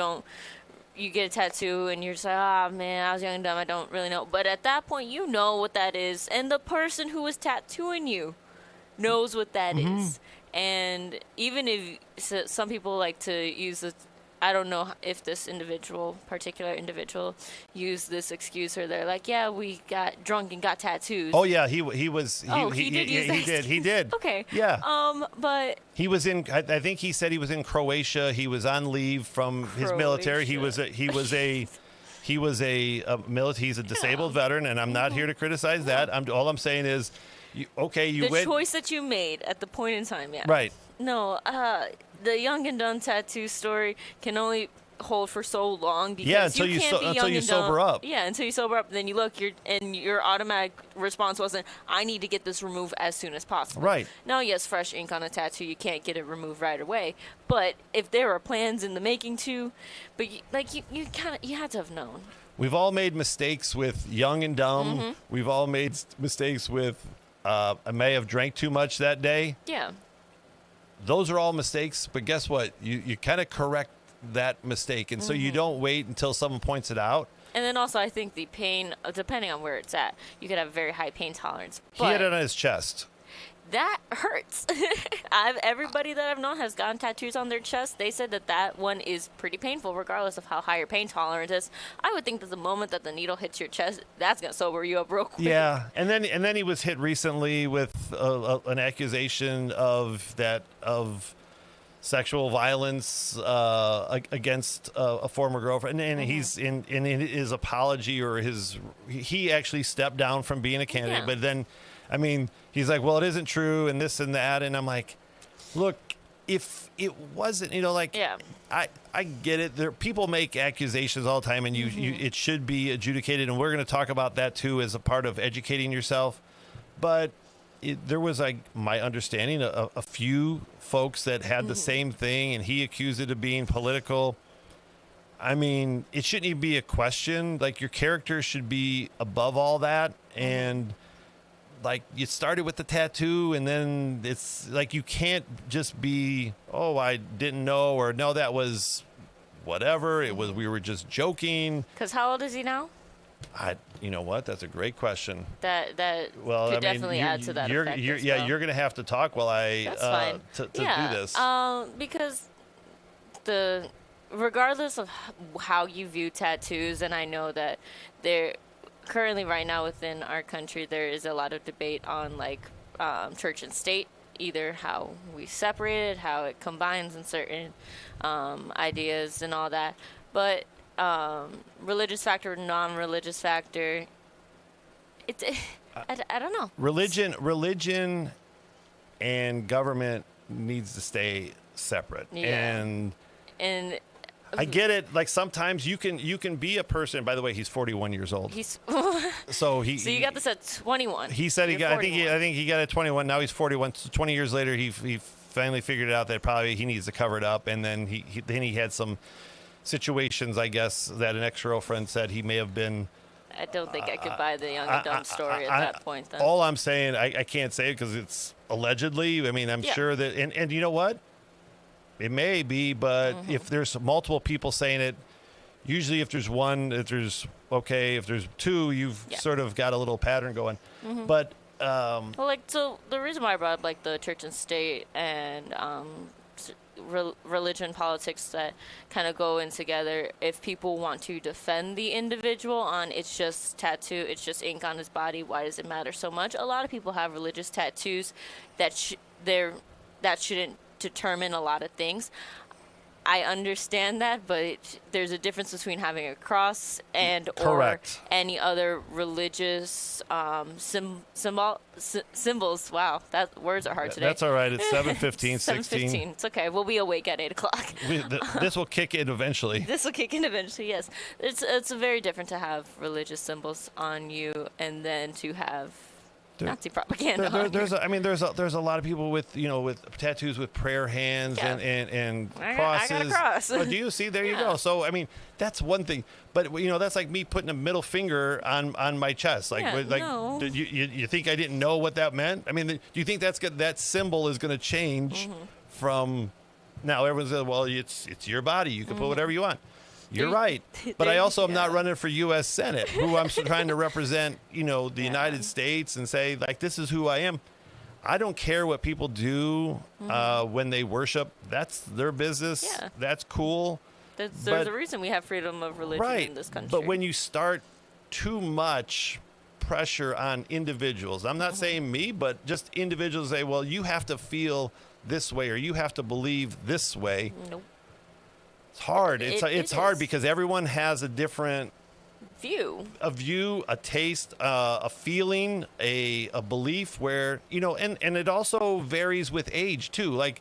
get a tattoo and you're just like, ah, man, I was young and dumb. I don't really know. But at that point, you know what that is, and the person who was tattooing you knows what that is. And even if some people like to use the, I don't know if this particular individual used this excuse, or they're like, yeah, we got drunk and got tattoos. Oh yeah, he did. Okay. Yeah. But he was in. I think he said he was in Croatia. He was on leave from his military. He's a disabled veteran, and I'm not here to criticize that. All I'm saying is, you the choice that you made at the point in time. Yeah. Right. No. The young and dumb tattoo story can only hold for so long because until you sober up. Yeah, until you sober up. Then you look, your automatic response wasn't, I need to get this removed as soon as possible. Right. Now, yes, fresh ink on a tattoo, you can't get it removed right away. But if there are plans in the making to, you had to have known. We've all made mistakes with young and dumb. Mm-hmm. We've all made mistakes with, I may have drank too much that day. Yeah. Those are all mistakes, but guess what? You kind of correct that mistake, and so you don't wait until someone points it out. And then also, I think the pain, depending on where it's at, you could have very high pain tolerance. He had it on his chest. That hurts. Everybody that I've known has gotten tattoos on their chest. They said that one is pretty painful, regardless of how high your pain tolerance is. I would think that the moment that the needle hits your chest, that's gonna sober you up real quick. Yeah, and then he was hit recently with an accusation of sexual violence against a former girlfriend, and he's in his apology, or he actually stepped down from being a candidate, but then. I mean, he's like, well, it isn't true, and this and that, and I'm like, look, if it wasn't, I get it. People make accusations all the time, and it should be adjudicated, and we're going to talk about that too as a part of educating yourself. But there was, my understanding, a few folks that had the same thing, and he accused it of being political. I mean, it shouldn't even be a question. Like, your character should be above all that. And, like, you started with the tattoo, and then it's like you can't just be, oh, I didn't know, or no, that was whatever. It was, we were just joking. Because how old is he now? You know what? That's a great question. That could definitely add to that effect as well. You're going to have to talk while I That's fine. to do this. Because regardless of how you view tattoos, and I know that there currently right now within our country there is a lot of debate on like church and state, either how we separate it, how it combines in certain ideas and all that, but religious factor, non-religious factor, I don't know. Religion and government needs to stay separate. Yeah. And I get it. Like, sometimes you can be a person. By the way, he's 41 years old. So you got this at 21. He said I think he got it at 21. Now he's 41. So 20 years later, he finally figured out that probably he needs to cover it up. And then he had some situations, I guess, that an ex-girlfriend said he may have been. I don't think I could buy the young and dumb story at that point. Then. All I'm saying, I can't say it because it's allegedly. I mean, I'm sure that, and you know what? It may be, but if there's multiple people saying it, usually if there's one, if there's two, you've sort of got a little pattern going. But so the reason why I brought up like the church and state and religion, politics that kind of go in together, if people want to defend the individual on it's just tattoo, it's just ink on his body, why does it matter so much? A lot of people have religious tattoos that shouldn't determine a lot of things. I understand that, but there's a difference between having a cross and or any other religious symbols. Wow, words are hard today. That's all right. It's 7:15, 7:15. It's okay. We'll be awake at 8 o'clock. This will kick in eventually. Yes. It's very different to have religious symbols on you and then to have Nazi propaganda. There's a lot of people with tattoos with prayer hands and crosses. I got a cross. Oh, do you see? There you go. So I mean, that's one thing. But that's like me putting a middle finger on my chest. No. You think I didn't know what that meant? I mean, do you think that symbol is going to change from now? Everyone's saying, well, it's your body. You can put whatever you want. You're right. But I also am not running for U.S. Senate, who I'm trying to represent, the United States and say, like, this is who I am. I don't care what people do when they worship. That's their business. Yeah. That's cool. There's a reason we have freedom of religion in this country. But when you start too much pressure on individuals, I'm not saying me, but just individuals say, well, you have to feel this way or you have to believe this way. Nope. It's hard. It's hard because everyone has a different view, a taste, a feeling, a belief where, and it also varies with age too. Like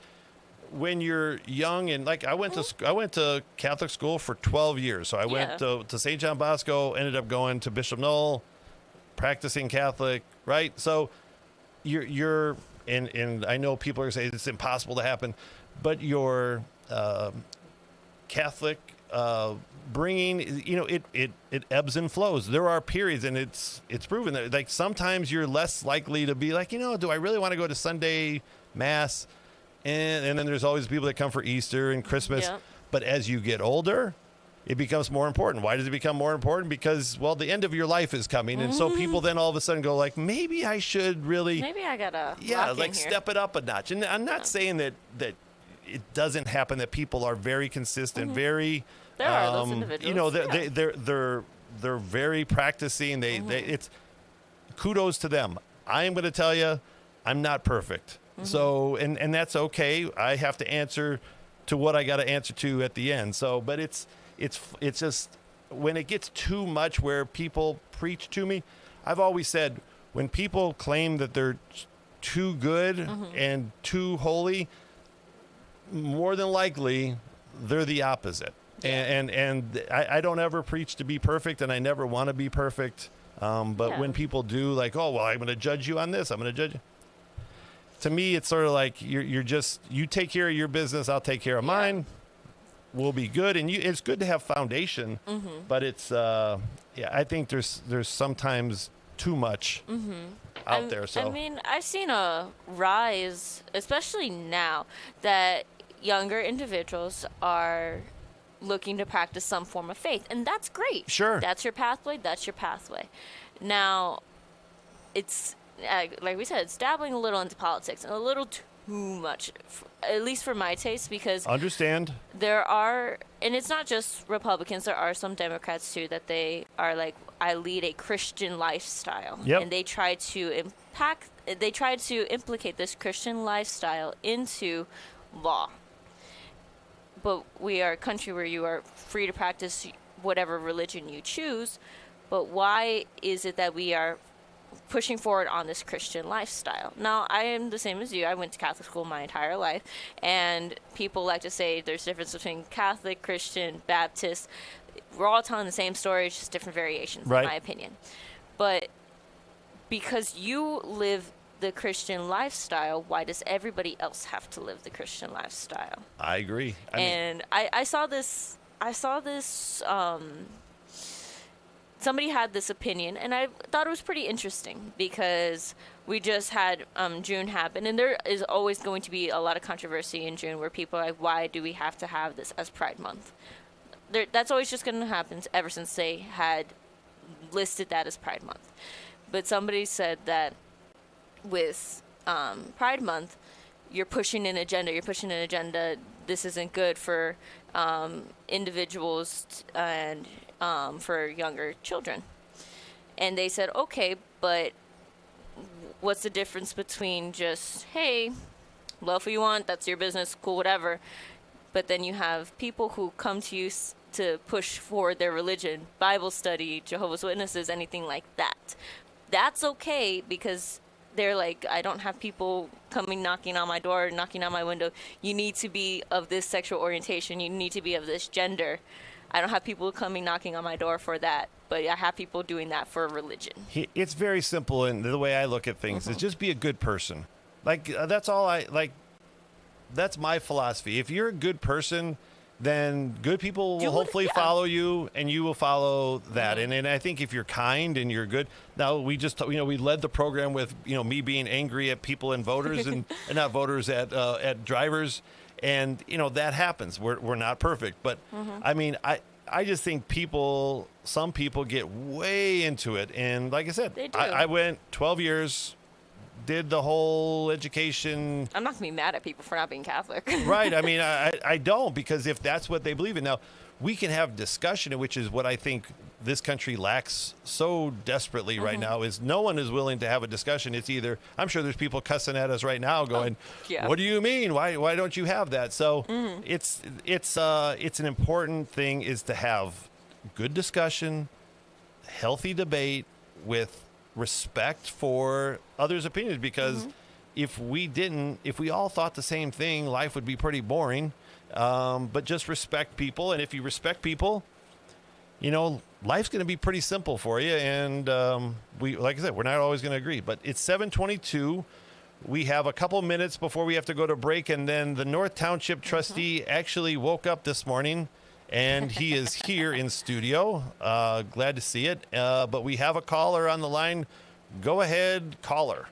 when you're young and like I went to Catholic school for 12 years. So I went to St. John Bosco, ended up going to Bishop Knoll, practicing Catholic, right? So you're and I know people are saying it's impossible to happen, but you're Catholic bringing, it ebbs and flows. There are periods, and it's proven that like sometimes you're less likely to be like, do I really want to go to Sunday Mass? And then there's always people that come for Easter and Christmas. Yeah. But as you get older, it becomes more important. Why does it become more important? Because, well, the end of your life is coming. And so people then all of a sudden go like, maybe I should really. Maybe I got to step it up a notch. And I'm not saying that it doesn't happen, that people are very consistent, very. There are those individuals. They're very practicing. It's kudos to them. I am going to tell you, I'm not perfect. So, and that's okay. I have to answer to what I got to answer to at the end. So, but it's just when it gets too much where people preach to me, I've always said when people claim that they're too good and too holy, more than likely they're the opposite. And I don't ever preach to be perfect, and I never want to be perfect. But when people do, like, oh, well, I'm going to judge you on this, I'm going to judge you. To me, it's sort of like you take care of your business, I'll take care of mine. will be good. And it's good to have foundation, but it's I think there's sometimes too much out there. So I mean, I've seen a rise, especially now, that younger individuals are looking to practice some form of faith, and that's great. Sure. That's your pathway. That's your pathway. Now, it's, like we said, it's dabbling a little into politics, and a little too much, at least for my taste, because understand there are, and it's not just Republicans, there are some Democrats too, that they are like, I lead a Christian lifestyle. Yep. And they try to implicate this Christian lifestyle into law. But we are a country where you are free to practice whatever religion you choose. But why is it that we are pushing forward on this Christian lifestyle? Now, I am the same as you. I went to Catholic school my entire life. And people like to say there's a difference between Catholic, Christian, Baptist. We're all telling the same story, just different variations, right, in my opinion. But because you live the Christian lifestyle, why does everybody else have to live the Christian lifestyle? I agree. I saw this, somebody had this opinion, and I thought it was pretty interesting, because we just had June happen, and there is always going to be a lot of controversy in June where people are like, why do we have to have this as Pride Month? That's always just going to happen ever since they had listed that as Pride Month. But somebody said that with Pride Month, you're pushing an agenda. This isn't good for individuals and for younger children. And they said, okay, but what's the difference between just, hey, love who you want, that's your business, cool, whatever. But then you have people who come to you to push forward their religion, Bible study, Jehovah's Witnesses, anything like that. That's okay, because they're like, I don't have people coming knocking on my door, knocking on my window. You need to be of this sexual orientation. You need to be of this gender. I don't have people coming knocking on my door for that, but I have people doing that for religion. It's very simple, and the way I look at things is just be a good person. Like, that's all that's my philosophy. If you're a good person, then good people will hopefully follow you, and you will follow that. And I think if you're kind and you're good, now we just, we led the program with, me being angry at people and voters and not voters, at drivers. And, that happens. We're not perfect. But I mean, I just think some people get way into it. And like I said, I went 12 years, did the whole education. I'm not going to be mad at people for not being Catholic. Right. I mean, I don't, because if that's what they believe in. Now, we can have discussion, which is what I think this country lacks so desperately right now, is no one is willing to have a discussion. It's either, I'm sure there's people cussing at us right now going, what do you mean? Why don't you have that? So it's an important thing, is to have good discussion, healthy debate with respect for others' opinions, because if we all thought the same thing, life would be pretty boring. But just respect people, and if you respect people, life's going to be pretty simple for you. And like I said, we're not always going to agree. But it's 7:22. We have a couple minutes before we have to go to break, and then the North Township trustee actually woke up this morning, and he is here in studio. Glad to see it. But we have a caller on the line. Go ahead, caller.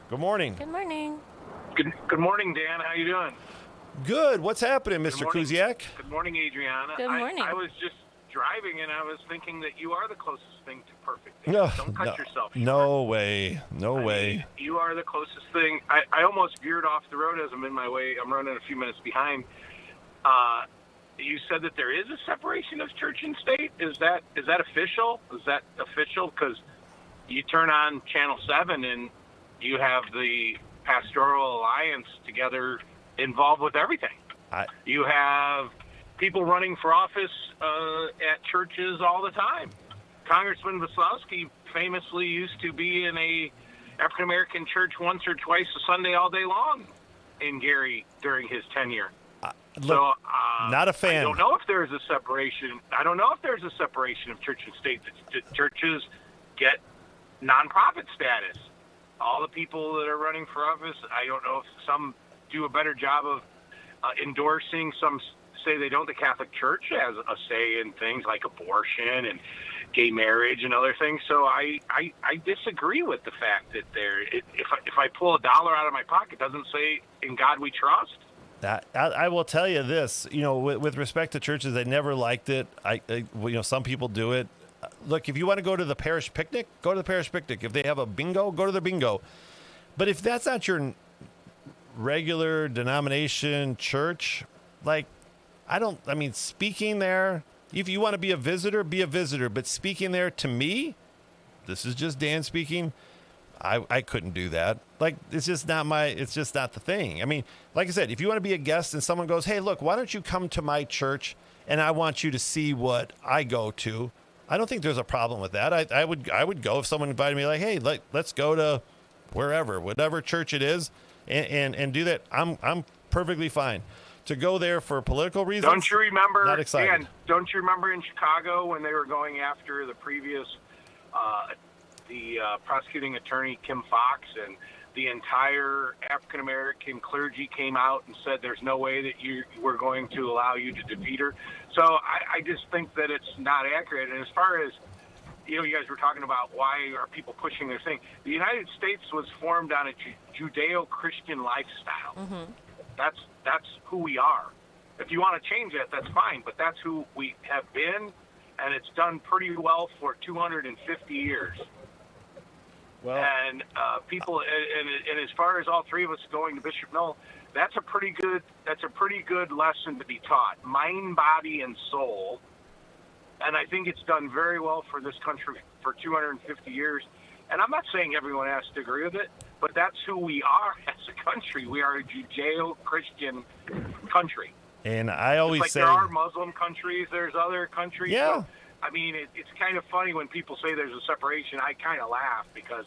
Good morning. Good morning. Good morning, Dan. How you doing? Good. What's happening, Mr. Kuziak? Good morning, Adriana. Good morning. I was just driving, and I was thinking that you are the closest thing to perfect. No, Don't cut yourself short. No way. No way. You are the closest thing. I almost veered off the road as I'm in my way. I'm running a few minutes behind. You said that there is a separation of church and state. Is that official? Is that official? Because you turn on Channel 7, and you have the Pastoral Alliance together, involved with everything. You have people running for office at churches all the time. Congressman Vaslowski famously used to be in a African American church once or twice a Sunday all day long in Gary during his tenure. Not a fan. I don't know if there's a separation. I don't know if there's a separation of church and state. Churches get nonprofit status. All the people that are running for office, I don't know if some do a better job of endorsing. Some say they don't. The Catholic Church has a say in things like abortion and gay marriage and other things. So I disagree with the fact that if I pull $1 out of my pocket, it doesn't say "In God We Trust." I will tell you this, with respect to churches, they never liked it. Some people do it. Look, if you want to go to the parish picnic, go to the parish picnic. If they have a bingo, go to the bingo. But if that's not your regular denomination church, speaking there, if you want to be a visitor, be a visitor. But speaking there, to me, this is just Dan speaking, I couldn't do that. It's just not the thing. I mean, like I said, if you want to be a guest and someone goes, hey, look, why don't you come to my church and I want you to see what I go to, I don't think there's a problem with that. I would go if someone invited me, like, hey, let's go to whatever church it is, and do that. I'm perfectly fine. To go there for political reasons, don't you remember? Not excited. Dan, don't you remember in Chicago when they were going after the previous, prosecuting attorney Kim Fox, and the entire African American clergy came out and said there's no way that we're going to allow you to defeat her. So I just think that it's not accurate. And as far as you guys were talking about why are people pushing this thing, the United States was formed on a Judeo-Christian lifestyle. Mm-hmm. That's who we are. If you want to change that, that's fine, but that's who we have been, and it's done pretty well for 250 years. Well, and people, and as far as all three of us going to Bishop Mill, that's a pretty good lesson to be taught. Mind, body, and soul. And I think it's done very well for this country for 250 years. And I'm not saying everyone has to agree with it, but that's who we are as a country. We are a Judeo-Christian country. And I always say there are Muslim countries, there's other countries. Yeah. So, I mean, it's kind of funny when people say there's a separation. I kind of laugh because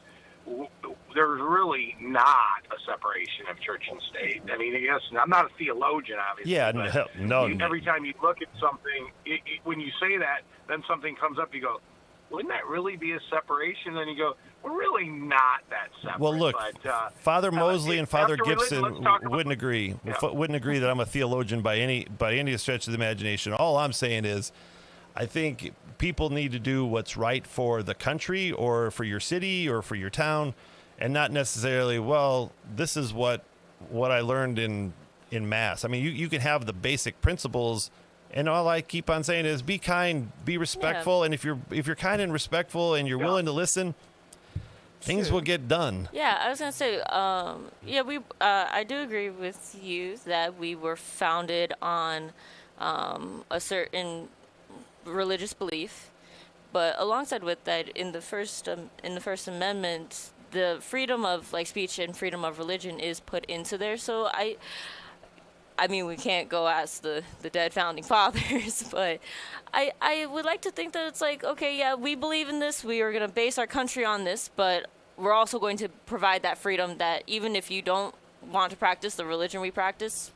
there's really not a separation of church and state. I mean, I guess I'm not a theologian, obviously. Yeah, no. Every time you look at something, when you say that, then something comes up, you go, wouldn't that really be a separation? Then you go, we're really not that separate. Well, look, but, Father Mosley and Father Gibson religion, wouldn't agree. Yeah. Wouldn't agree that I'm a theologian by any stretch of the imagination. All I'm saying is, I think people need to do what's right for the country or for your city or for your town, and not necessarily, well, this is what I learned in Mass. I mean, you can have the basic principles, and all I keep on saying is be kind, be respectful, and if you're kind and respectful and you're willing to listen, things will get done. Yeah, I was gonna say, I do agree with you that we were founded on a certain religious belief, but alongside with that, in the First Amendment, the freedom of speech and freedom of religion is put into there. So I mean, we can't go ask the dead founding fathers, but I would like to think that it's okay, yeah, we believe in this, we are going to base our country on this, but we're also going to provide that freedom that even if you don't want to practice the religion we practice,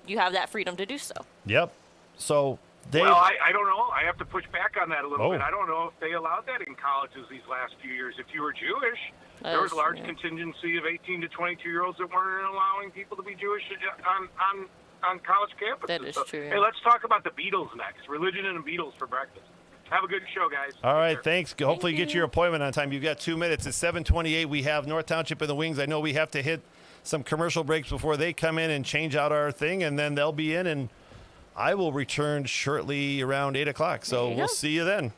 you have that freedom to do so. Yep. So, Dave. Well, I don't know. I have to push back on that a little bit. I don't know if they allowed that in colleges these last few years. If you were Jewish, there was a large contingency of 18 to 22-year-olds that weren't allowing people to be Jewish on college campuses. That is true. Hey, let's talk about the Beatles next. Religion and the Beatles for breakfast. Have a good show, guys. All right, thanks. Hopefully you get your appointment on time. You've got 2 minutes. It's 7:28. We have North Township in the wings. I know we have to hit some commercial breaks before they come in and change out our thing, and then they'll be in, and I will return shortly around 8 o'clock. So we'll see you then.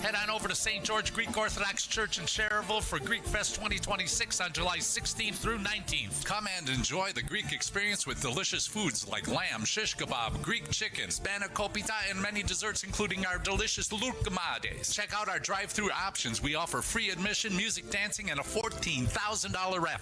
Head on over to St. George Greek Orthodox Church in Cherville for Greek Fest 2026 on July 16th through 19th. Come and enjoy the Greek experience with delicious foods like lamb, shish kebab, Greek chicken, spanakopita, and many desserts, including our delicious loukemades. Check out our drive-through options. We offer free admission, music, dancing, and a $14,000 raffle.